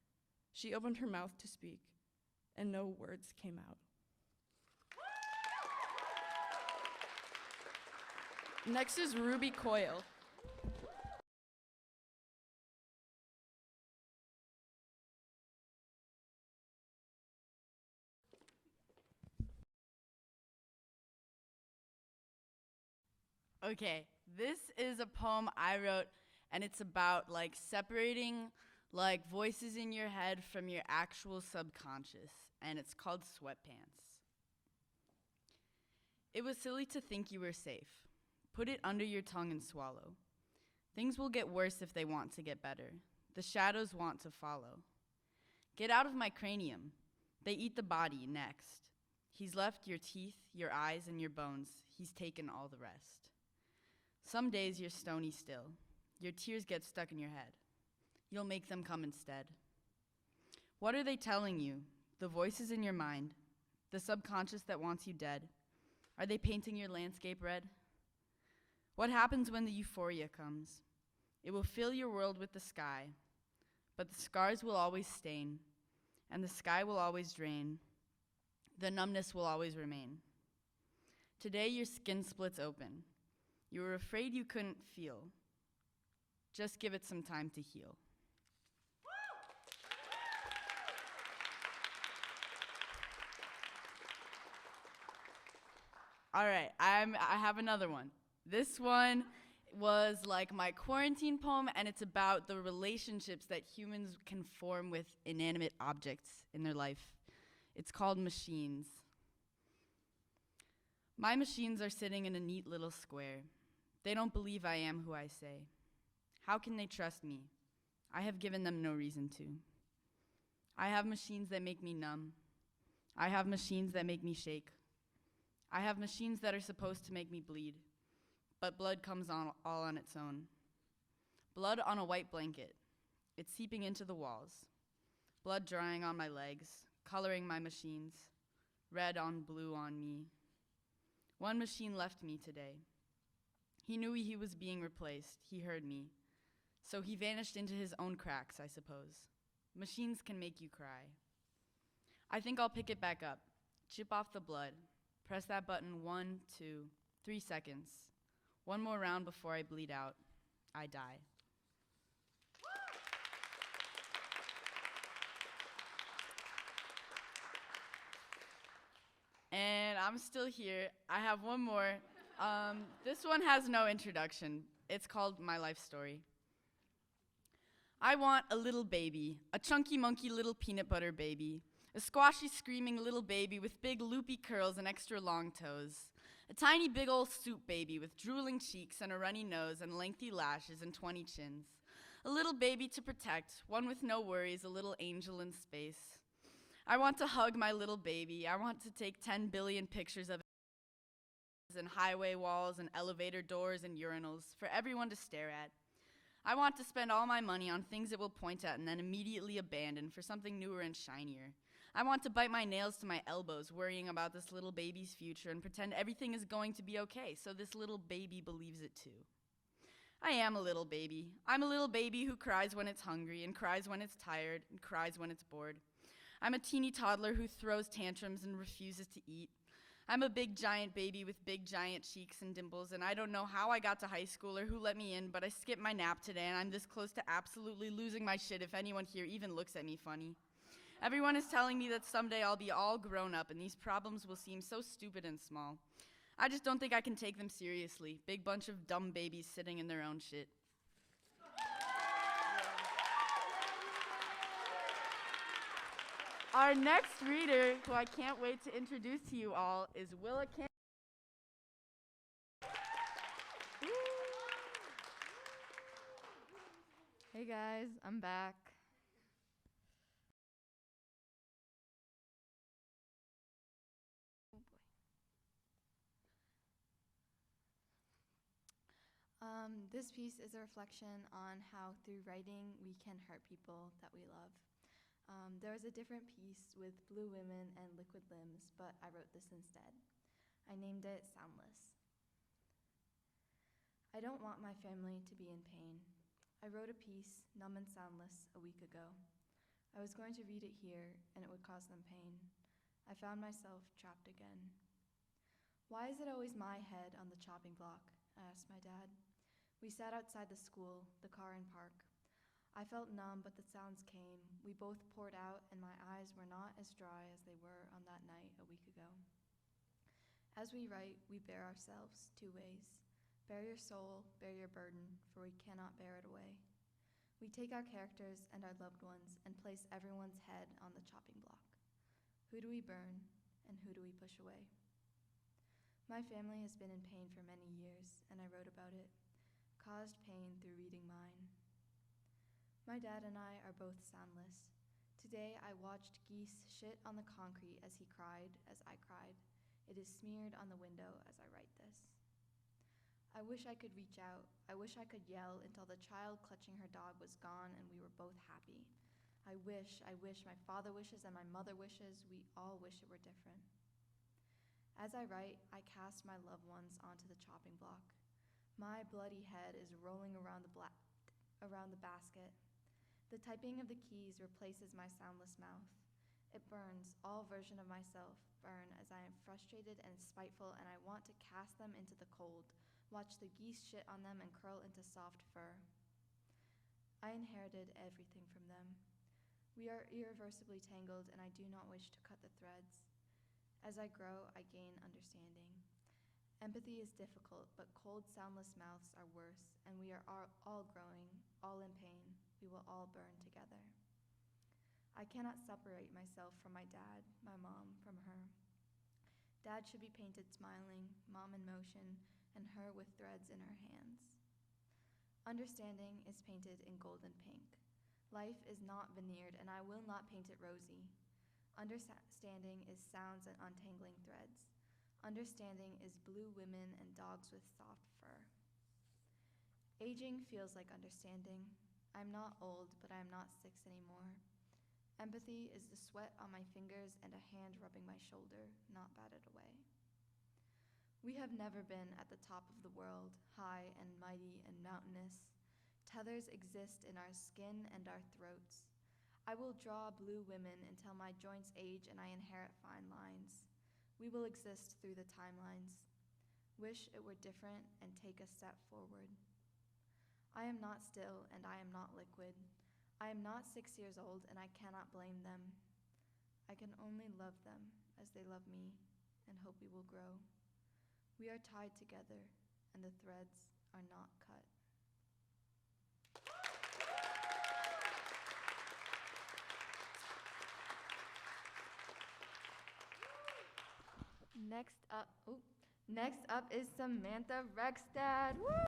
She opened her mouth to speak, and no words came out. Next is Ruby Coyle. Okay, this is a poem I wrote, and it's about like separating like voices in your head from your actual subconscious, and it's called Sweatpants. It was silly to think you were safe. Put it under your tongue and swallow. Things will get worse if they want to get better. The shadows want to follow. Get out of my cranium. They eat the body next. He's left your teeth, your eyes, and your bones. He's taken all the rest. Some days you're stony still. Your tears get stuck in your head. You'll make them come instead. What are they telling you? The voices in your mind, the subconscious that wants you dead. Are they painting your landscape red? What happens when the euphoria comes? It will fill your world with the sky, but the scars will always stain, and the sky will always drain. The numbness will always remain. Today your skin splits open. You were afraid you couldn't feel. Just give it some time to heal. All right, I have another one. This one was like my quarantine poem, and it's about the relationships that humans can form with inanimate objects in their life. It's called Machines. My machines are sitting in a neat little square. They don't believe I am who I say. How can they trust me? I have given them no reason to. I have machines that make me numb. I have machines that make me shake. I have machines that are supposed to make me bleed, but blood comes on all on its own. Blood on a white blanket. It's seeping into the walls. Blood drying on my legs, coloring my machines, red on blue on me. One machine left me today. He knew he was being replaced. He heard me. So he vanished into his own cracks, I suppose. Machines can make you cry. I think I'll pick it back up. Chip off the blood. Press that button 1, 2, 3 seconds. One more round before I bleed out. I die. And I'm still here. I have one more. This one has no introduction. It's called My Life Story. I want a little baby, a chunky monkey little peanut butter baby, a squashy screaming little baby with big loopy curls and extra long toes, a tiny big ol' soup baby with drooling cheeks and a runny nose and lengthy lashes and 20 chins, a little baby to protect, one with no worries, a little angel in space. I want to hug my little baby. I want to take 10 billion pictures of it and highway walls and elevator doors and urinals for everyone to stare at. I want to spend all my money on things it will point at and then immediately abandon for something newer and shinier. I want to bite my nails to my elbows, worrying about this little baby's future and pretend everything is going to be okay, so this little baby believes it too. I am a little baby. I'm a little baby who cries when it's hungry and cries when it's tired and cries when it's bored. I'm a teeny toddler who throws tantrums and refuses to eat. I'm a big giant baby with big giant cheeks and dimples, and I don't know how I got to high school or who let me in, but I skipped my nap today, and I'm this close to absolutely losing my shit if anyone here even looks at me funny. Everyone is telling me that someday I'll be all grown up, and these problems will seem so stupid and small. I just don't think I can take them seriously. Big bunch of dumb babies sitting in their own shit. Our next reader, who I can't wait to introduce to you all, is Willa Kim. Hey guys, I'm back. This piece is a reflection on how through writing we can hurt people that we love. There was a different piece with blue women and liquid limbs, but I wrote this instead. I named it Soundless. I don't want my family to be in pain. I wrote a piece, Numb and Soundless, a week ago. I was going to read it here, and it would cause them pain. I found myself trapped again. Why is it always my head on the chopping block? I asked my dad. We sat outside the school, the car in park. I felt numb, but the sounds came. We both poured out, and my eyes were not as dry as they were on that night a week ago. As we write, we bear ourselves 2 ways. Bear your soul, bear your burden, for we cannot bear it away. We take our characters and our loved ones and place everyone's head on the chopping block. Who do we burn, and who do we push away? My family has been in pain for many years, and I wrote about it. Caused pain through reading mine. My dad and I are both soundless. Today I watched geese shit on the concrete as he cried, as I cried. It is smeared on the window as I write this. I wish I could reach out. I wish I could yell until the child clutching her dog was gone and we were both happy. I wish, my father wishes and my mother wishes, we all wish it were different. As I write, I cast my loved ones onto the chopping block. My bloody head is rolling around the basket. The typing of the keys replaces my soundless mouth. It burns, all version of myself burn as I am frustrated and spiteful and I want to cast them into the cold, watch the geese shit on them and curl into soft fur. I inherited everything from them. We are irreversibly tangled and I do not wish to cut the threads. As I grow, I gain understanding. Empathy is difficult, but cold, soundless mouths are worse, and we are all growing, all in pain. We will all burn together. I cannot separate myself from my dad, my mom from her. Dad should be painted smiling, mom in motion, and her with threads in her hands. Understanding is painted in golden pink. Life is not veneered, and I will not paint it rosy. Understanding is sounds and untangling threads. Understanding is blue women and dogs with soft fur. Aging feels like understanding. I'm not old, but I am not 6 anymore. Empathy is the sweat on my fingers and a hand rubbing my shoulder, not batted away. We have never been at the top of the world, high and mighty and mountainous. Tethers exist in our skin and our throats. I will draw blue women until my joints age and I inherit fine lines. We will exist through the timelines. Wish it were different and take a step forward. I am not still and I am not liquid. I am not 6 years old and I cannot blame them. I can only love them as they love me and hope we will grow. We are tied together and the threads are not cut. Next up is Samantha Rekstad. Woo!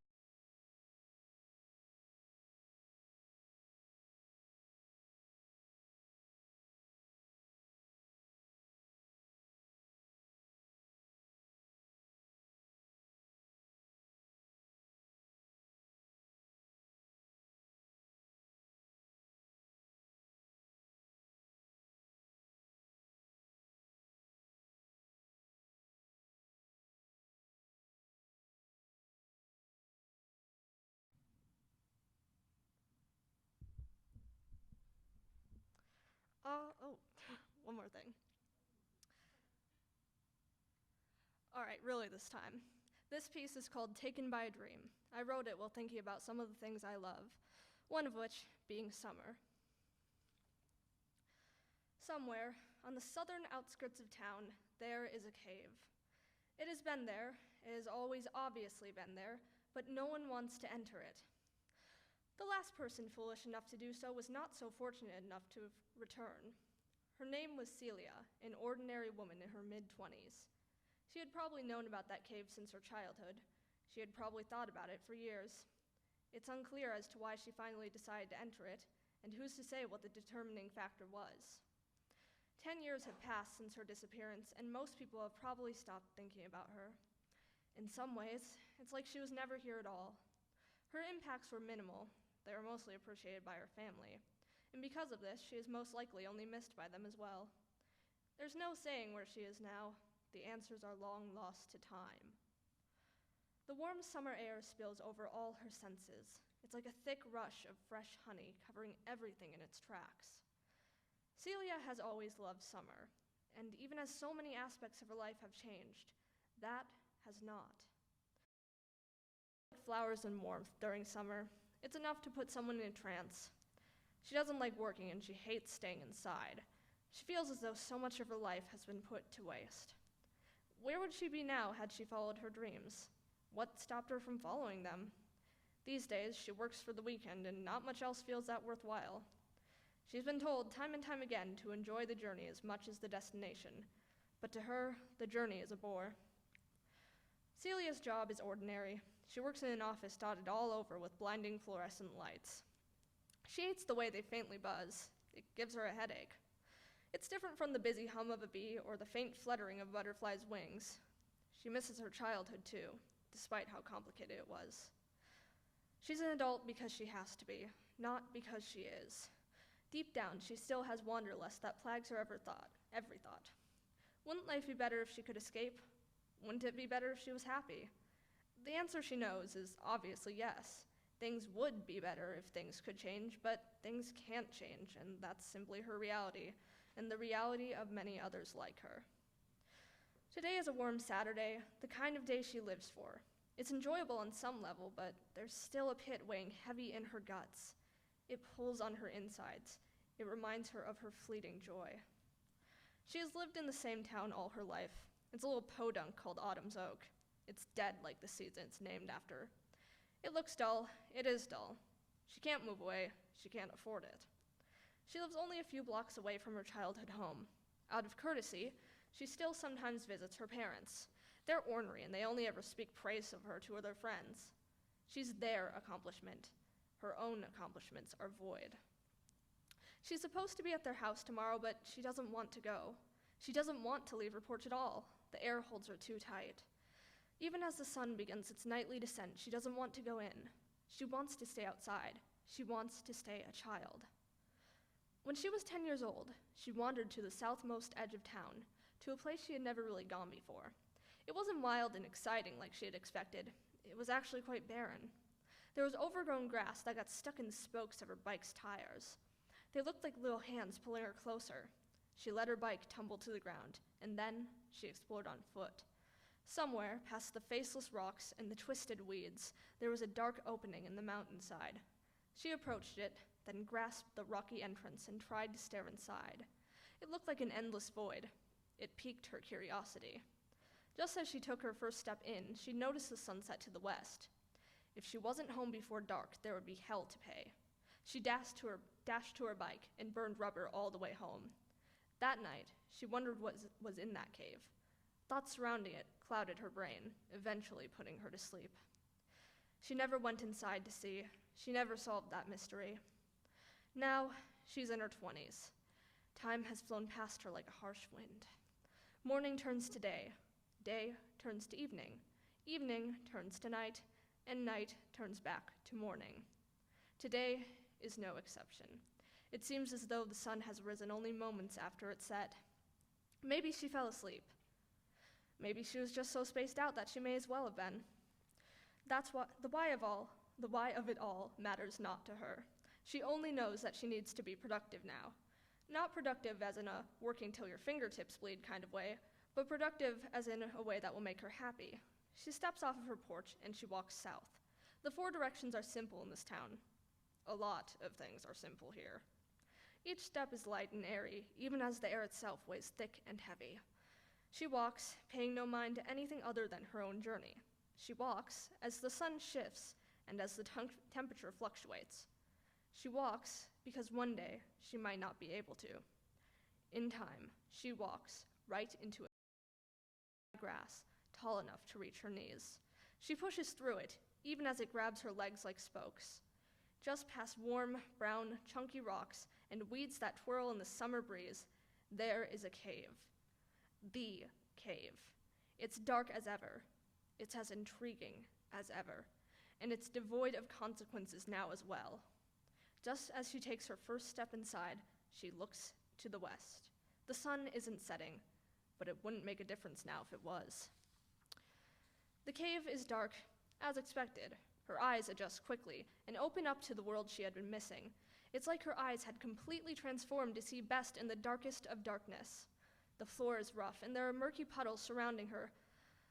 One more thing. All right, really this time. This piece is called Taken by a Dream. I wrote it while thinking about some of the things I love, one of which being summer. Somewhere on the southern outskirts of town, there is a cave. It has been there, it has always obviously been there, but no one wants to enter it. The last person foolish enough to do so was not so fortunate enough to return. Her name was Celia, an ordinary woman in her mid-20s. She had probably known about that cave since her childhood. She had probably thought about it for years. It's unclear as to why she finally decided to enter it, and who's to say what the determining factor was. 10 years have passed since her disappearance, and most people have probably stopped thinking about her. In some ways, it's like she was never here at all. Her impacts were minimal. They were mostly appreciated by her family, and because of this, she is most likely only missed by them as well. There's no saying where she is now. The answers are long lost to time. The warm summer air spills over all her senses. It's like a thick rush of fresh honey covering everything in its tracks. Celia has always loved summer, and even as so many aspects of her life have changed, that has not. Like flowers and warmth during summer, it's enough to put someone in a trance. She doesn't like working and she hates staying inside. She feels as though so much of her life has been put to waste. Where would she be now had she followed her dreams? What stopped her from following them? These days, she works for the weekend and not much else feels that worthwhile. She's been told time and time again to enjoy the journey as much as the destination, but to her, the journey is a bore. Celia's job is ordinary. She works in an office dotted all over with blinding fluorescent lights. She hates the way they faintly buzz. It gives her a headache. It's different from the busy hum of a bee or the faint fluttering of a butterfly's wings. She misses her childhood too, despite how complicated it was. She's an adult because she has to be, not because she is. Deep down, she still has wanderlust that plagues her every thought. Wouldn't life be better if she could escape? Wouldn't it be better if she was happy? The answer she knows is obviously yes. Things would be better if things could change, but things can't change, and that's simply her reality, and the reality of many others like her. Today is a warm Saturday, the kind of day she lives for. It's enjoyable on some level, but there's still a pit weighing heavy in her guts. It pulls on her insides. It reminds her of her fleeting joy. She has lived in the same town all her life. It's a little podunk called Autumn's Oak. It's dead like the season it's named after. It looks dull. It is dull. She can't move away. She can't afford it. She lives only a few blocks away from her childhood home. Out of courtesy, she still sometimes visits her parents. They're ornery, and they only ever speak praise of her to their friends. She's their accomplishment. Her own accomplishments are void. She's supposed to be at their house tomorrow, but she doesn't want to go. She doesn't want to leave her porch at all. The air holds her too tight. Even as the sun begins its nightly descent, she doesn't want to go in. She wants to stay outside. She wants to stay a child. When she was 10 years old, she wandered to the southmost edge of town, to a place she had never really gone before. It wasn't wild and exciting like she had expected. It was actually quite barren. There was overgrown grass that got stuck in the spokes of her bike's tires. They looked like little hands pulling her closer. She let her bike tumble to the ground, and then she explored on foot. Somewhere, past the faceless rocks and the twisted weeds, there was a dark opening in the mountainside. She approached it, then grasped the rocky entrance and tried to stare inside. It looked like an endless void. It piqued her curiosity. Just as she took her first step in, she noticed the sunset to the west. If she wasn't home before dark, there would be hell to pay. She dashed to her bike and burned rubber all the way home. That night, she wondered what was in that cave. Thoughts surrounding it clouded her brain, eventually putting her to sleep. She never went inside to see. She never solved that mystery. Now, she's in her 20s. Time has flown past her like a harsh wind. Morning turns to day. Day turns to evening. Evening turns to night, and night turns back to morning. Today is no exception. It seems as though the sun has risen only moments after it set. Maybe she fell asleep. Maybe she was just so spaced out that she may as well have been. That's what the why of it all matters not to her. She only knows that she needs to be productive now. Not productive as in a working till your fingertips bleed kind of way, but productive as in a way that will make her happy. She steps off of her porch and she walks south. The 4 directions are simple in this town. A lot of things are simple here. Each step is light and airy, even as the air itself weighs thick and heavy. She walks, paying no mind to anything other than her own journey. She walks as the sun shifts and as the temperature fluctuates. She walks because one day she might not be able to. In time, she walks right into a grass tall enough to reach her knees. She pushes through it, even as it grabs her legs like spokes. Just past warm, brown, chunky rocks and weeds that twirl in the summer breeze, there is a cave. The cave. It's dark as ever. It's as intriguing as ever. And it's devoid of consequences now as well. Just as she takes her first step inside, she looks to the west. The sun isn't setting, but it wouldn't make a difference now if it was. The cave is dark, as expected. Her eyes adjust quickly and open up to the world she had been missing. It's like her eyes had completely transformed to see best in the darkest of darkness. The floor is rough, and there are murky puddles surrounding her.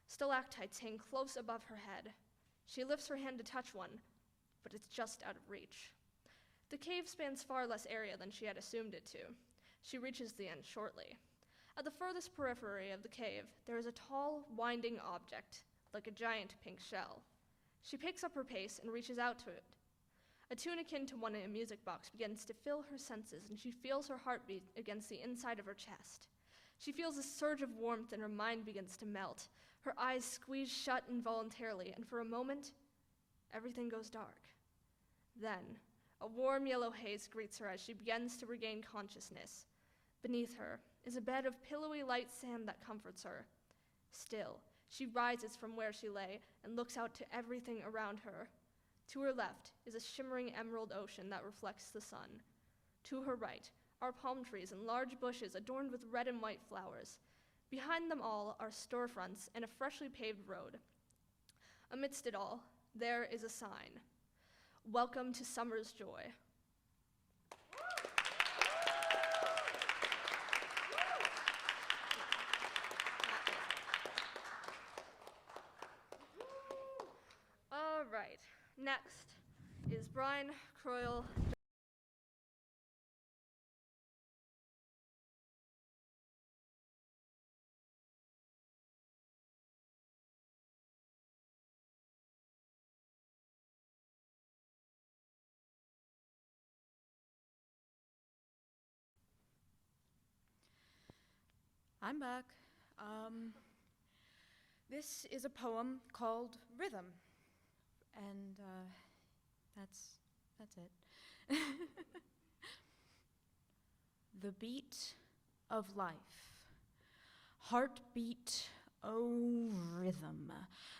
Stalactites hang close above her head. She lifts her hand to touch one, but it's just out of reach. The cave spans far less area than she had assumed it to. She reaches the end shortly. At the furthest periphery of the cave, there is a tall, winding object, like a giant pink shell. She picks up her pace and reaches out to it. A tune akin to one in a music box begins to fill her senses, and she feels her heartbeat against the inside of her chest. She feels a surge of warmth, and her mind begins to melt. Her eyes squeeze shut involuntarily, and for a moment, everything goes dark. Then, a warm yellow haze greets her as she begins to regain consciousness. Beneath her is a bed of pillowy light sand that comforts her. Still, she rises from where she lay and looks out to everything around her. To her left is a shimmering emerald ocean that reflects the sun. To her right are palm trees and large bushes adorned with red and white flowers. Behind them all are storefronts and a freshly paved road. Amidst it all, there is a sign. Welcome to Summer's Joy. All right, next is Brian Croyle. I'm back. This is a poem called Rhythm, and that's it. The beat of life, heartbeat, oh rhythm.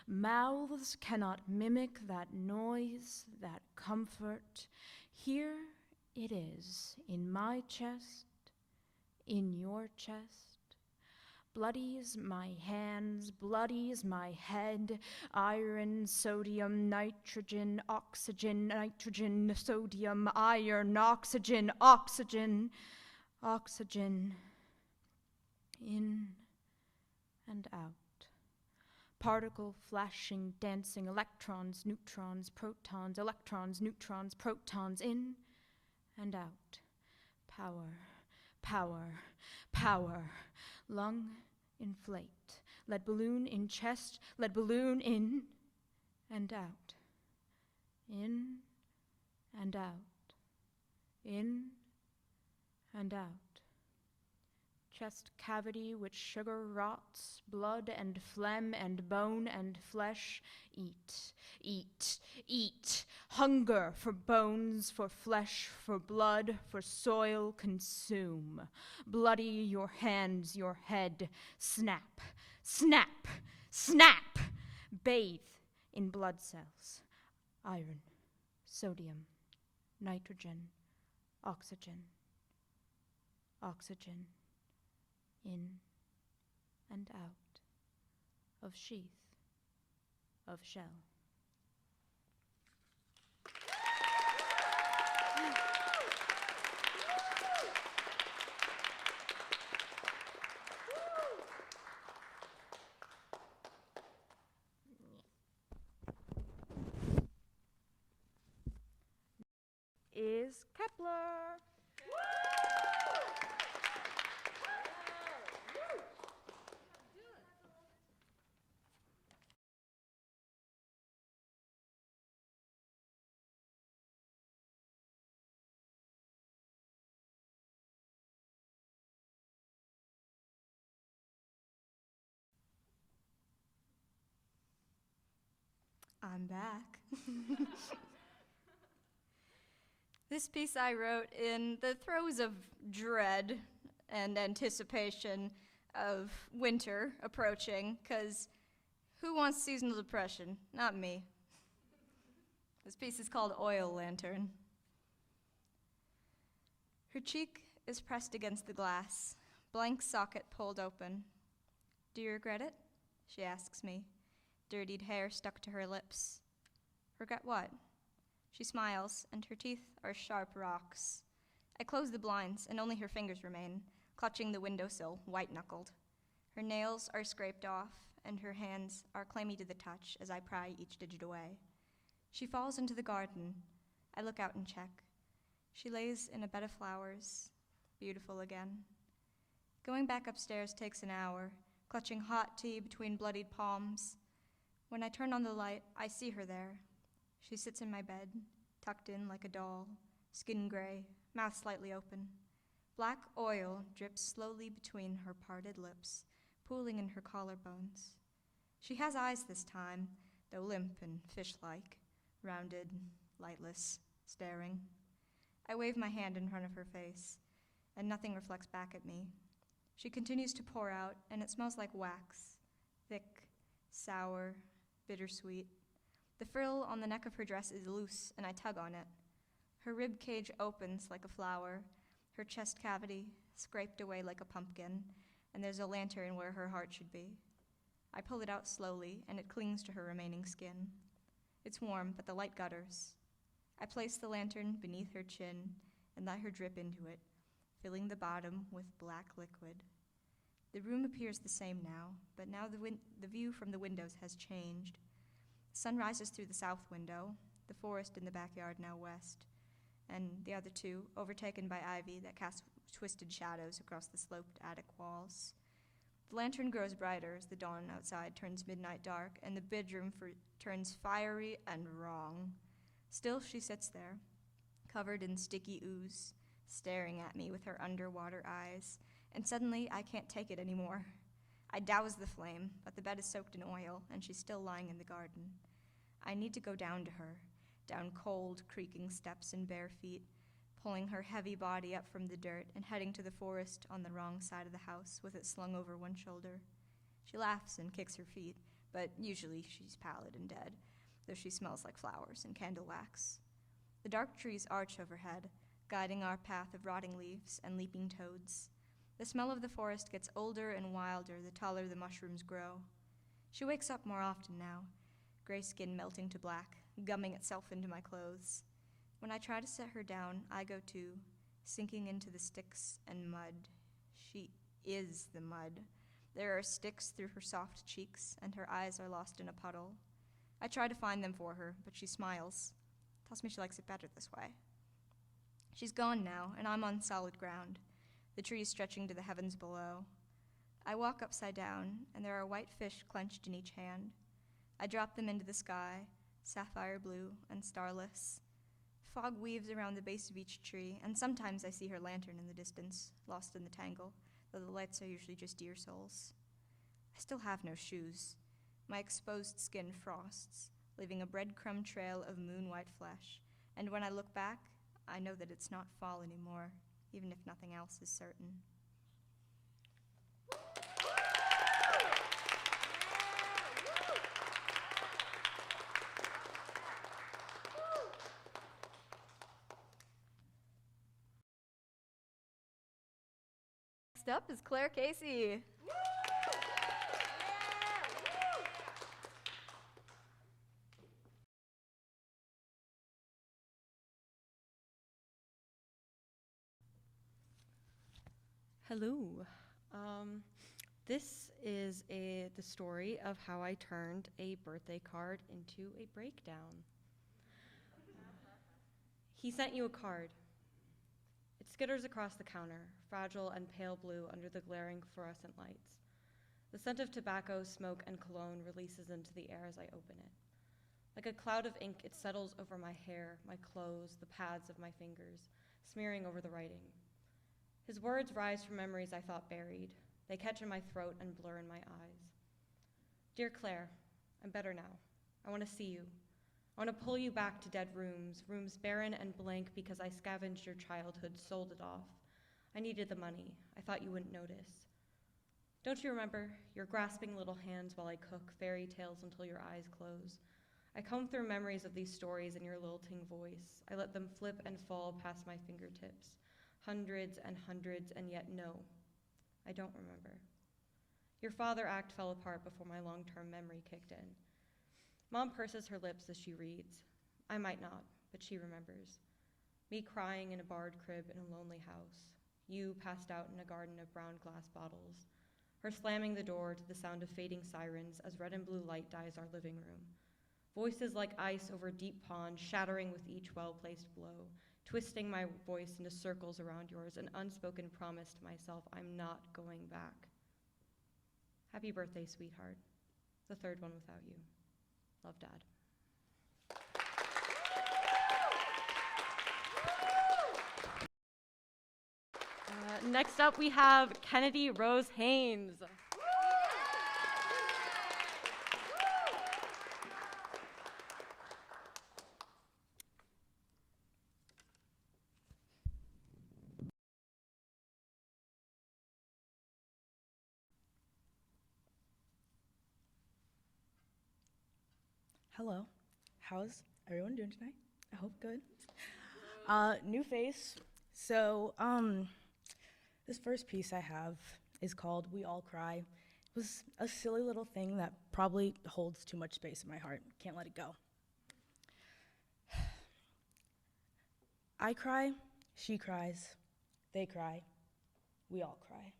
Mouths cannot mimic that noise, that comfort. Here it is, in my chest, in your chest. Bloodies my hands, bloodies my head. Iron, sodium, nitrogen, oxygen, nitrogen, sodium, iron, oxygen, oxygen, oxygen. In and out. Particle flashing, dancing, electrons, neutrons, protons, electrons, neutrons, protons, in and out. Power, power, power. Lung, inflate. Lead balloon in chest, lead balloon in and out. In and out. In and out. Chest cavity which sugar rots, blood and phlegm and bone and flesh. Eat, eat, eat. Hunger for bones, for flesh, for blood, for soil, consume. Bloody your hands, your head. Snap, snap, snap. Bathe in blood cells. Iron, sodium, nitrogen, oxygen, oxygen. In and out of sheath, of shell. Is Kepler. I'm back. This piece I wrote in the throes of dread and anticipation of winter approaching, because who wants seasonal depression? Not me. This piece is called Oil Lantern. Her cheek is pressed against the glass, blank socket pulled open. Do you regret it? She asks me, dirtied hair stuck to her lips. Regret what? She smiles, and her teeth are sharp rocks. I close the blinds, and only her fingers remain, clutching the windowsill, white-knuckled. Her nails are scraped off, and her hands are clammy to the touch as I pry each digit away. She falls into the garden. I look out and check. She lays in a bed of flowers, beautiful again. Going back upstairs takes an hour, clutching hot tea between bloodied palms. When I turn on the light, I see her there. She sits in my bed, tucked in like a doll, skin gray, mouth slightly open. Black oil drips slowly between her parted lips, pooling in her collarbones. She has eyes this time, though limp and fish-like, rounded, lightless, staring. I wave my hand in front of her face, and nothing reflects back at me. She continues to pour out, and it smells like wax, thick, sour, bittersweet. The frill on the neck of her dress is loose, and I tug on it. Her rib cage opens like a flower, her chest cavity scraped away like a pumpkin, and there's a lantern where her heart should be. I pull it out slowly, and it clings to her remaining skin. It's warm, but the light gutters. I place the lantern beneath her chin and let her drip into it, filling the bottom with black liquid. The room appears the same now, but now the view from the windows has changed. The sun rises through the south window, the forest in the backyard now west, and the other two overtaken by ivy that casts twisted shadows across the sloped attic walls. The lantern grows brighter as the dawn outside turns midnight dark, and the bedroom turns fiery and wrong. Still she sits there, covered in sticky ooze, staring at me with her underwater eyes, and suddenly I can't take it anymore. I douse the flame, but the bed is soaked in oil, and she's still lying in the garden. I need to go down to her, down cold, creaking steps and bare feet, pulling her heavy body up from the dirt and heading to the forest on the wrong side of the house with it slung over one shoulder. She laughs and kicks her feet, but usually she's pallid and dead, though she smells like flowers and candle wax. The dark trees arch overhead, guiding our path of rotting leaves and leaping toads. The smell of the forest gets older and wilder the taller the mushrooms grow. She wakes up more often now, gray skin melting to black, gumming itself into my clothes. When I try to set her down, I go too, sinking into the sticks and mud. She is the mud. There are sticks through her soft cheeks, and her eyes are lost in a puddle. I try to find them for her, but she smiles, tells me she likes it better this way. She's gone now, and I'm on solid ground, the trees stretching to the heavens below. I walk upside down, and there are white fish clenched in each hand. I drop them into the sky, sapphire blue and starless. Fog weaves around the base of each tree, and sometimes I see her lantern in the distance, lost in the tangle, though the lights are usually just deer souls. I still have no shoes. My exposed skin frosts, leaving a breadcrumb trail of moon-white flesh, and when I look back, I know that it's not fall anymore, even if nothing else is certain. Next up is Claire Casey. Hello. This is the story of how I turned a birthday card into a breakdown. He sent you a card. It skitters across the counter, fragile and pale blue under the glaring fluorescent lights. The scent of tobacco, smoke, and cologne releases into the air as I open it. Like a cloud of ink, it settles over my hair, my clothes, the pads of my fingers, smearing over the writing. His words rise from memories I thought buried. They catch in my throat and blur in my eyes. Dear Claire, I'm better now. I want to see you. I want to pull you back to dead rooms, rooms barren and blank because I scavenged your childhood, sold it off. I needed the money. I thought you wouldn't notice. Don't you remember your grasping little hands while I cook fairy tales until your eyes close? I comb through memories of these stories in your lilting voice. I let them flip and fall past my fingertips. Hundreds, and yet no, I don't remember. Your father act fell apart before my long-term memory kicked in. Mom purses her lips as she reads. I might not, but she remembers. Me crying in a barred crib in a lonely house. You passed out in a garden of brown glass bottles. Her slamming the door to the sound of fading sirens as red and blue light dyes our living room. Voices like ice over a deep pond, shattering with each well-placed blow, twisting my voice into circles around yours, an unspoken promise to myself I'm not going back. Happy birthday, sweetheart. The third one without you. Love, Dad. Next up, we have Kennedy Rose Haynes. Hello. How's everyone doing tonight? I hope good. New face. So, this first piece I have is called We All Cry. It was a silly little thing that probably holds too much space in my heart. Can't let it go. I cry, she cries, they cry, we all cry.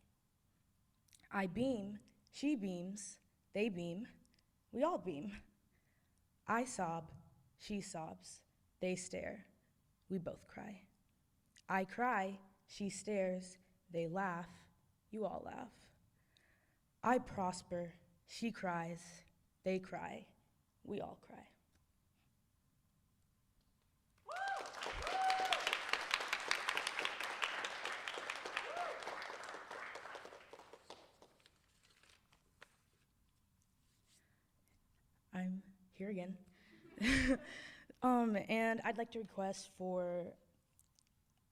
I beam, she beams, they beam, we all beam. I sob, she sobs, they stare, we both cry. I cry, she stares, they laugh, you all laugh. I prosper, she cries, they cry, we all cry. I'm here again. And I'd like to request for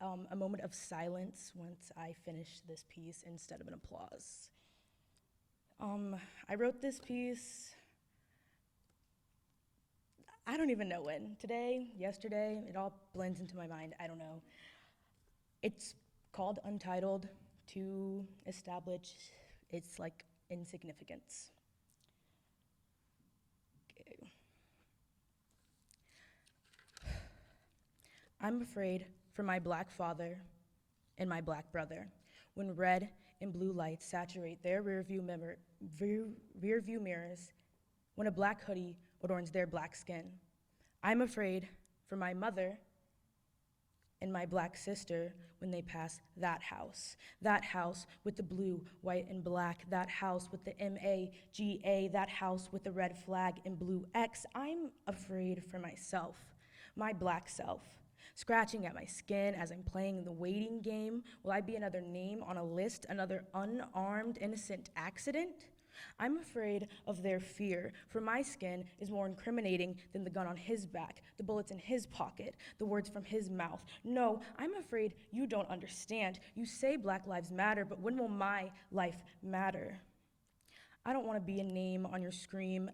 a moment of silence once I finish this piece instead of an applause. I wrote this piece, I don't even know when. Today, yesterday, it all blends into my mind, I don't know. It's called Untitled to establish its insignificance. I'm afraid for my black father and my black brother when red and blue lights saturate their rearview mirrors, when a black hoodie adorns their black skin. I'm afraid for my mother and my black sister when they pass that house with the blue, white, and black, that house with the MAGA, that house with the red flag and blue X. I'm afraid for myself, my black self. Scratching at my skin as I'm playing the waiting game. Will I be another name on a list, another unarmed, innocent accident? I'm afraid of their fear, for my skin is more incriminating than the gun on his back, the bullets in his pocket, the words from his mouth. No, I'm afraid you don't understand. You say Black Lives Matter, but when will my life matter? I don't want to be a name on your screen,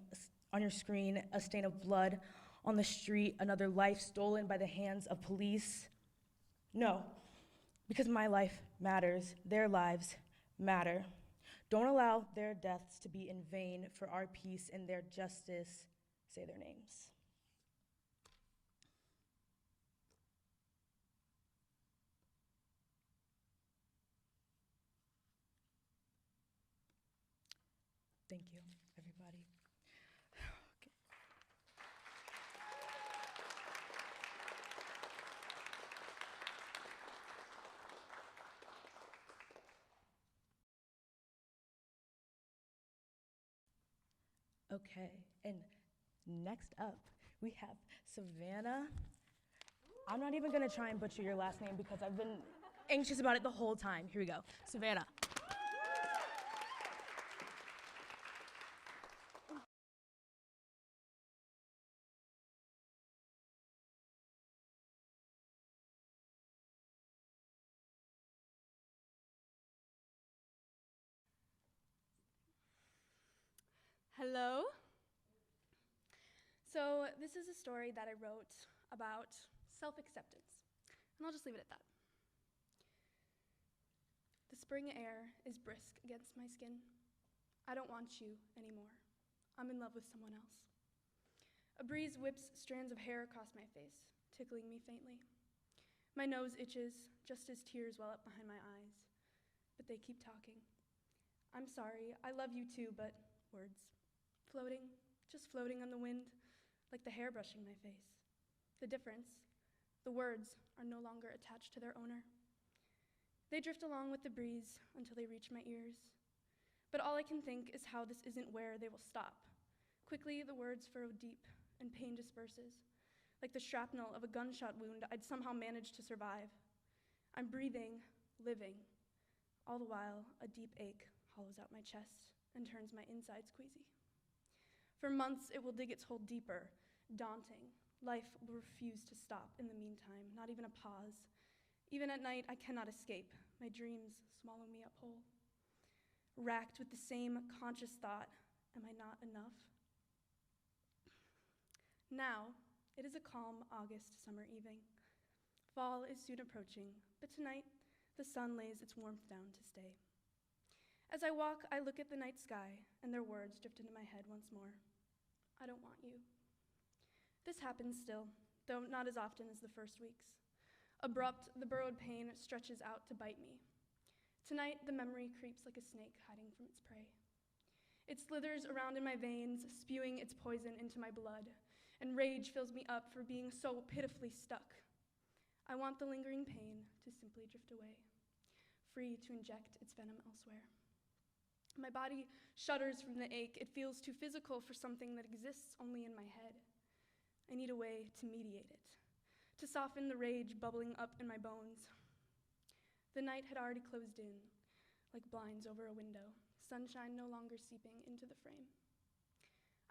a stain of blood on the street, another life stolen by the hands of police. No, because my life matters, their lives matter. Don't allow their deaths to be in vain, for our peace and their justice. Say their names. Thank you, everybody. Okay, and next up, we have Savannah. I'm not even gonna try and butcher your last name because I've been anxious about it the whole time. Here we go, Savannah. Hello. So this is a story that I wrote about self-acceptance, and I'll just leave it at that. The spring air is brisk against my skin. I don't want you anymore. I'm in love with someone else. A breeze whips strands of hair across my face, tickling me faintly. My nose itches, just as tears well up behind my eyes, but they keep talking. I'm sorry, I love you too, but words. Floating, just floating on the wind, like the hair brushing my face. The difference, the words are no longer attached to their owner. They drift along with the breeze until they reach my ears. But all I can think is how this isn't where they will stop. Quickly, the words furrow deep, and pain disperses, like the shrapnel of a gunshot wound I'd somehow managed to survive. I'm breathing, living. All the while, a deep ache hollows out my chest and turns my insides queasy. For months, it will dig its hole deeper, daunting. Life will refuse to stop in the meantime, not even a pause. Even at night, I cannot escape. My dreams swallow me up whole. Racked with the same conscious thought, am I not enough? Now, it is a calm August summer evening. Fall is soon approaching, but tonight, the sun lays its warmth down to stay. As I walk, I look at the night sky, and their words drift into my head once more. I don't want you. This happens still, though not as often as the first weeks. Abrupt, the burrowed pain stretches out to bite me. Tonight, the memory creeps like a snake hiding from its prey. It slithers around in my veins, spewing its poison into my blood, and rage fills me up for being so pitifully stuck. I want the lingering pain to simply drift away, free to inject its venom elsewhere. My body shudders from the ache. It feels too physical for something that exists only in my head. I need a way to mediate it, to soften the rage bubbling up in my bones. The night had already closed in, like blinds over a window, sunshine no longer seeping into the frame.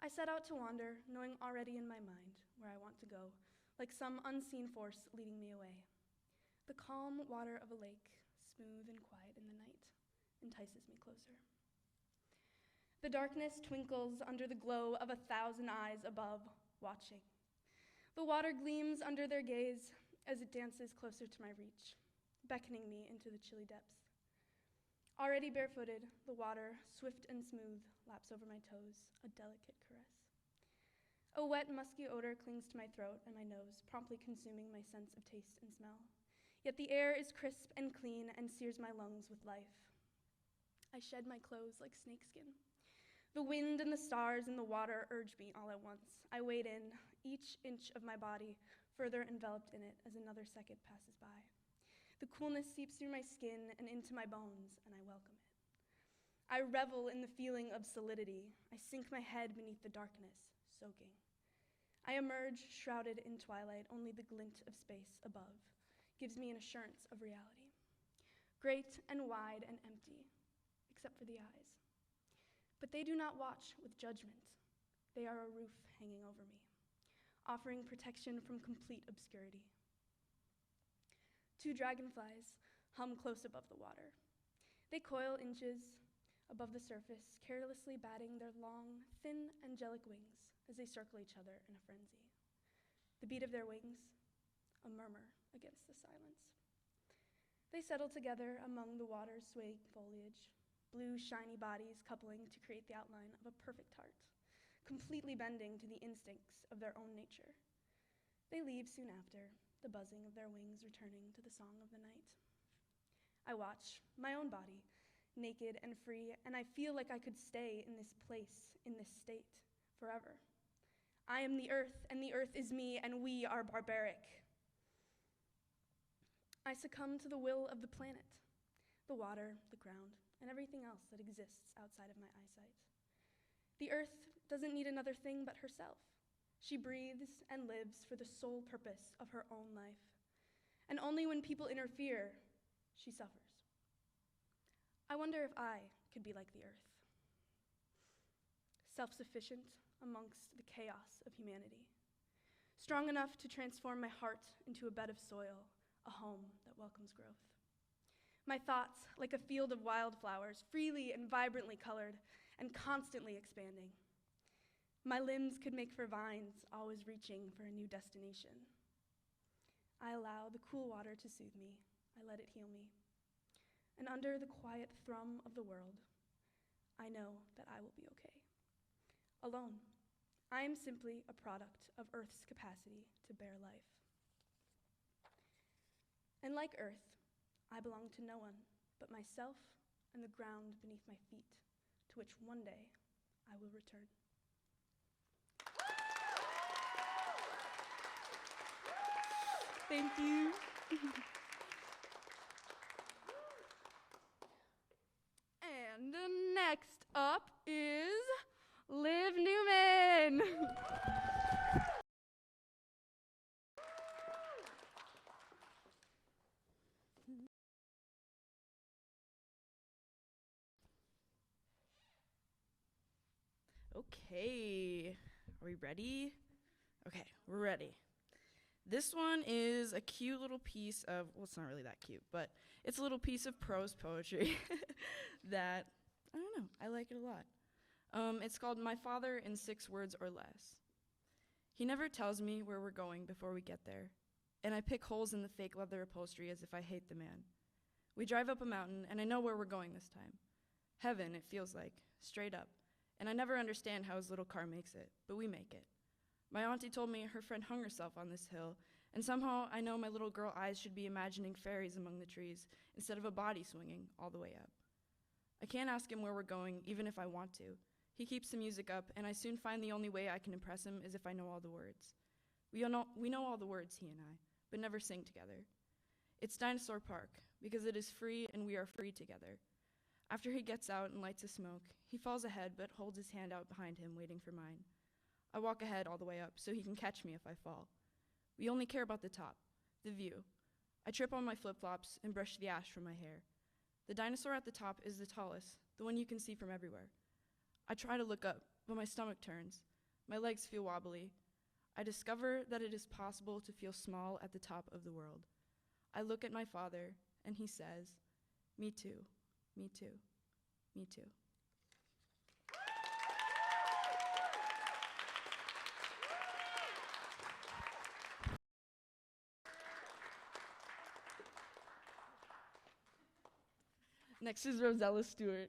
I set out to wander, knowing already in my mind where I want to go, like some unseen force leading me away. The calm water of a lake, smooth and quiet in the night, entices me closer. The darkness twinkles under the glow of 1,000 eyes above, watching. The water gleams under their gaze as it dances closer to my reach, beckoning me into the chilly depths. Already barefooted, the water, swift and smooth, laps over my toes, a delicate caress. A wet, musky odor clings to my throat and my nose, promptly consuming my sense of taste and smell. Yet the air is crisp and clean and sears my lungs with life. I shed my clothes like snakeskin. The wind and the stars and the water urge me all at once. I wade in, each inch of my body further enveloped in it as another second passes by. The coolness seeps through my skin and into my bones, and I welcome it. I revel in the feeling of solidity. I sink my head beneath the darkness, soaking. I emerge shrouded in twilight. Only the glint of space above gives me an assurance of reality. Great and wide and empty, except for the eyes. But they do not watch with judgment. They are a roof hanging over me, offering protection from complete obscurity. 2 dragonflies hum close above the water. They coil inches above the surface, carelessly batting their long, thin, angelic wings as they circle each other in a frenzy. The beat of their wings, a murmur against the silence. They settle together among the water's swaying foliage, blue, shiny bodies coupling to create the outline of a perfect heart, completely bending to the instincts of their own nature. They leave soon after, the buzzing of their wings returning to the song of the night. I watch my own body, naked and free, and I feel like I could stay in this place, in this state, forever. I am the earth, and the earth is me, and we are barbaric. I succumb to the will of the planet, the water, the ground, and everything else that exists outside of my eyesight. The earth doesn't need another thing but herself. She breathes and lives for the sole purpose of her own life. And only when people interfere, she suffers. I wonder if I could be like the earth, self-sufficient amongst the chaos of humanity, strong enough to transform my heart into a bed of soil, a home that welcomes growth. My thoughts, like a field of wildflowers, freely and vibrantly colored and constantly expanding. My limbs could make for vines, always reaching for a new destination. I allow the cool water to soothe me. I let it heal me. And under the quiet thrum of the world, I know that I will be okay. Alone, I am simply a product of Earth's capacity to bear life. And like Earth, I belong to no one but myself and the ground beneath my feet, to which one day I will return. Thank you. And next up is Liv Newman. Okay, are we ready? Okay, we're ready. This one is a cute little piece of, well, it's not really that cute, but it's a little piece of prose poetry that, I don't know, I like it a lot. It's called My Father in 6 Words or Less. He never tells me where we're going before we get there, and I pick holes in the fake leather upholstery as if I hate the man. We drive up a mountain, and I know where we're going this time. Heaven, it feels like, straight up. And I never understand how his little car makes it, but we make it. My auntie told me her friend hung herself on this hill, and somehow I know my little girl eyes should be imagining fairies among the trees instead of a body swinging all the way up. I can't ask him where we're going, even if I want to. He keeps the music up, and I soon find the only way I can impress him is if I know all the words. We know all the words, he and I, but never sing together. It's Dinosaur Park, because it is free and we are free together. After he gets out and lights a smoke, he falls ahead but holds his hand out behind him, waiting for mine. I walk ahead all the way up so he can catch me if I fall. We only care about the top, the view. I trip on my flip-flops and brush the ash from my hair. The dinosaur at the top is the tallest, the one you can see from everywhere. I try to look up, but my stomach turns. My legs feel wobbly. I discover that it is possible to feel small at the top of the world. I look at my father, and he says, "Me too, me too, me too." Next is Rosella Stewart.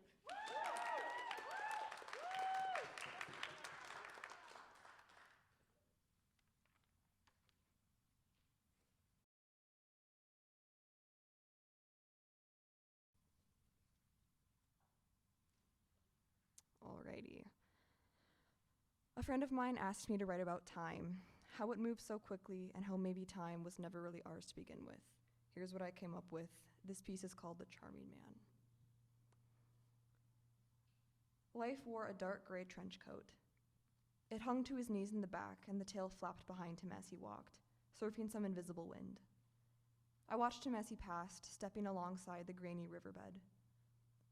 Alrighty. A friend of mine asked me to write about time, how it moves so quickly, and how maybe time was never really ours to begin with. Here's what I came up with. This piece is called The Charming Man. Life wore a dark gray trench coat. It hung to his knees in the back, and the tail flapped behind him as he walked, surfing some invisible wind. I watched him as he passed, stepping alongside the grainy riverbed.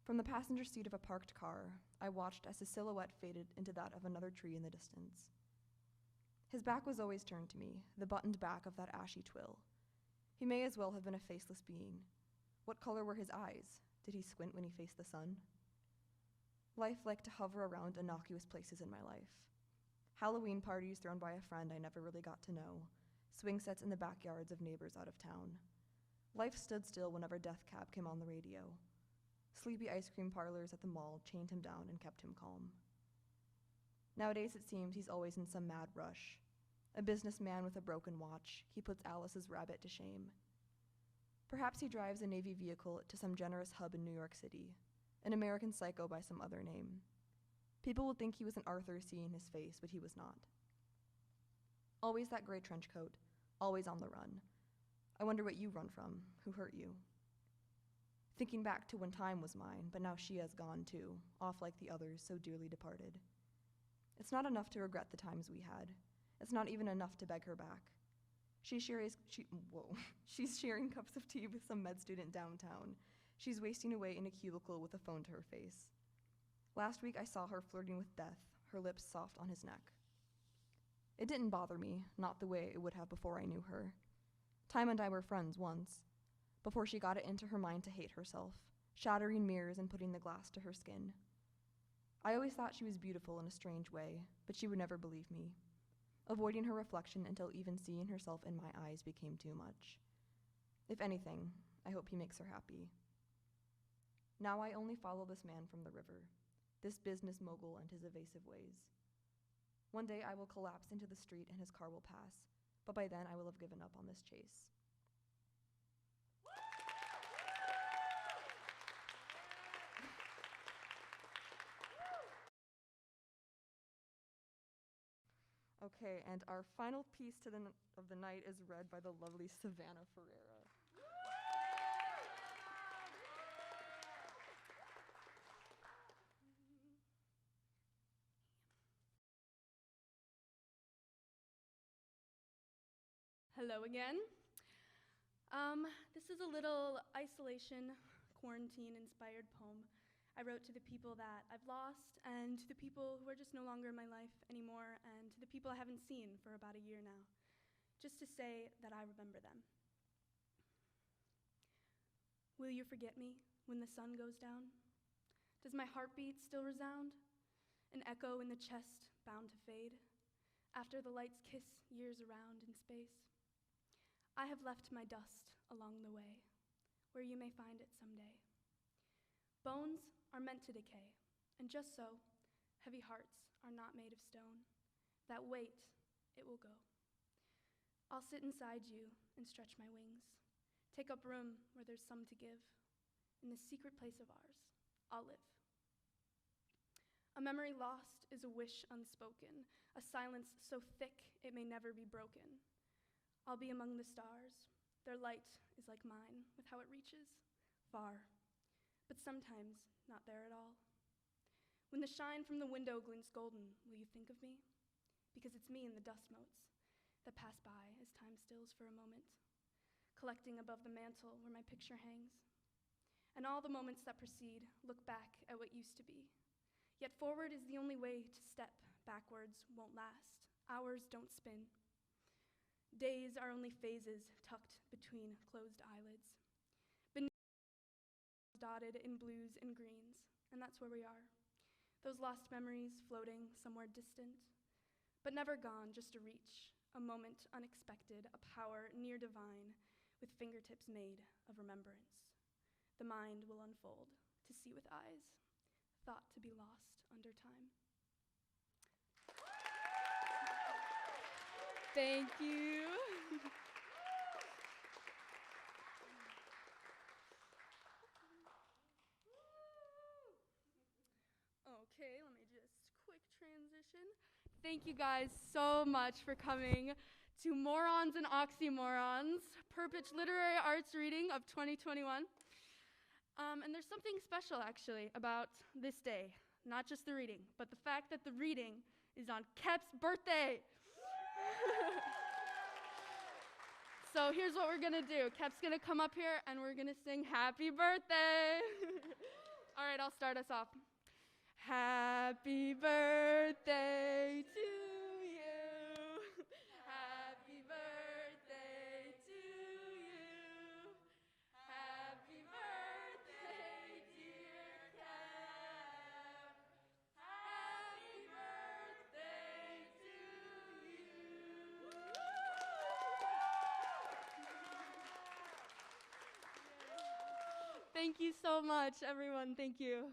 From the passenger seat of a parked car, I watched as his silhouette faded into that of another tree in the distance. His back was always turned to me, the buttoned back of that ashy twill. He may as well have been a faceless being. What color were his eyes? Did he squint when he faced the sun? Life liked to hover around innocuous places in my life. Halloween parties thrown by a friend I never really got to know, swing sets in the backyards of neighbors out of town. Life stood still whenever Death Cab came on the radio. Sleepy ice cream parlors at the mall chained him down and kept him calm. Nowadays it seems he's always in some mad rush. A businessman with a broken watch, he puts Alice's rabbit to shame. Perhaps he drives a Navy vehicle to some generous hub in New York City, an American Psycho by some other name. People would think he was an Arthur seeing his face, but he was not. Always that gray trench coat, always on the run. I wonder what you run from, who hurt you. Thinking back to when time was mine, but now she has gone too, off like the others so dearly departed. It's not enough to regret the times we had. It's not even enough to beg her back. She's sharing cups of tea with some med student downtown. She's wasting away in a cubicle with a phone to her face. Last week I saw her flirting with death, her lips soft on his neck. It didn't bother me, not the way it would have before I knew her. Time and I were friends once, before she got it into her mind to hate herself, shattering mirrors and putting the glass to her skin. I always thought she was beautiful in a strange way, but she would never believe me, avoiding her reflection until even seeing herself in my eyes became too much. If anything, I hope he makes her happy. Now I only follow this man from the river, this business mogul and his evasive ways. One day I will collapse into the street and his car will pass, but by then I will have given up on this chase. Okay, and our final piece of the night is read by the lovely Savannah Ferreira. Hello again. This is a little isolation, quarantine-inspired poem I wrote to the people that I've lost and to the people who are just no longer in my life anymore and to the people I haven't seen for about a year now, just to say that I remember them. Will you forget me when the sun goes down? Does my heartbeat still resound? An echo in the chest bound to fade after the lights kiss years around in space? I have left my dust along the way, where you may find it someday. Bones are meant to decay, and just so, heavy hearts are not made of stone. That weight, it will go. I'll sit inside you and stretch my wings, take up room where there's some to give. In this secret place of ours, I'll live. A memory lost is a wish unspoken, a silence so thick it may never be broken. I'll be among the stars. Their light is like mine, with how it reaches far, but sometimes not there at all. When the shine from the window glints golden, will you think of me? Because it's me in the dust motes that pass by as time stills for a moment, collecting above the mantle where my picture hangs. And all the moments that precede look back at what used to be. Yet forward is the only way to step, backwards won't last. Hours don't spin. Days are only phases tucked between closed eyelids. Beneath dotted in blues and greens, and that's where we are. Those lost memories floating somewhere distant, but never gone, just a reach, a moment unexpected, a power near divine, with fingertips made of remembrance. The mind will unfold to see with eyes, thought to be lost under time. Thank you. Okay, let me just quick transition. Thank you guys so much for coming to Morons and Oxymorons, Perpich Literary Arts reading of 2021. And there's something special actually about this day, not just the reading, but the fact that the reading is on Kep's birthday. So here's what we're gonna do. Kep's gonna come up here and we're gonna sing happy birthday. All right, I'll start us off. Happy birthday to you. Happy birthday to you. Happy birthday, dear Kep. Happy birthday to you. Thank you so much, everyone. Thank you.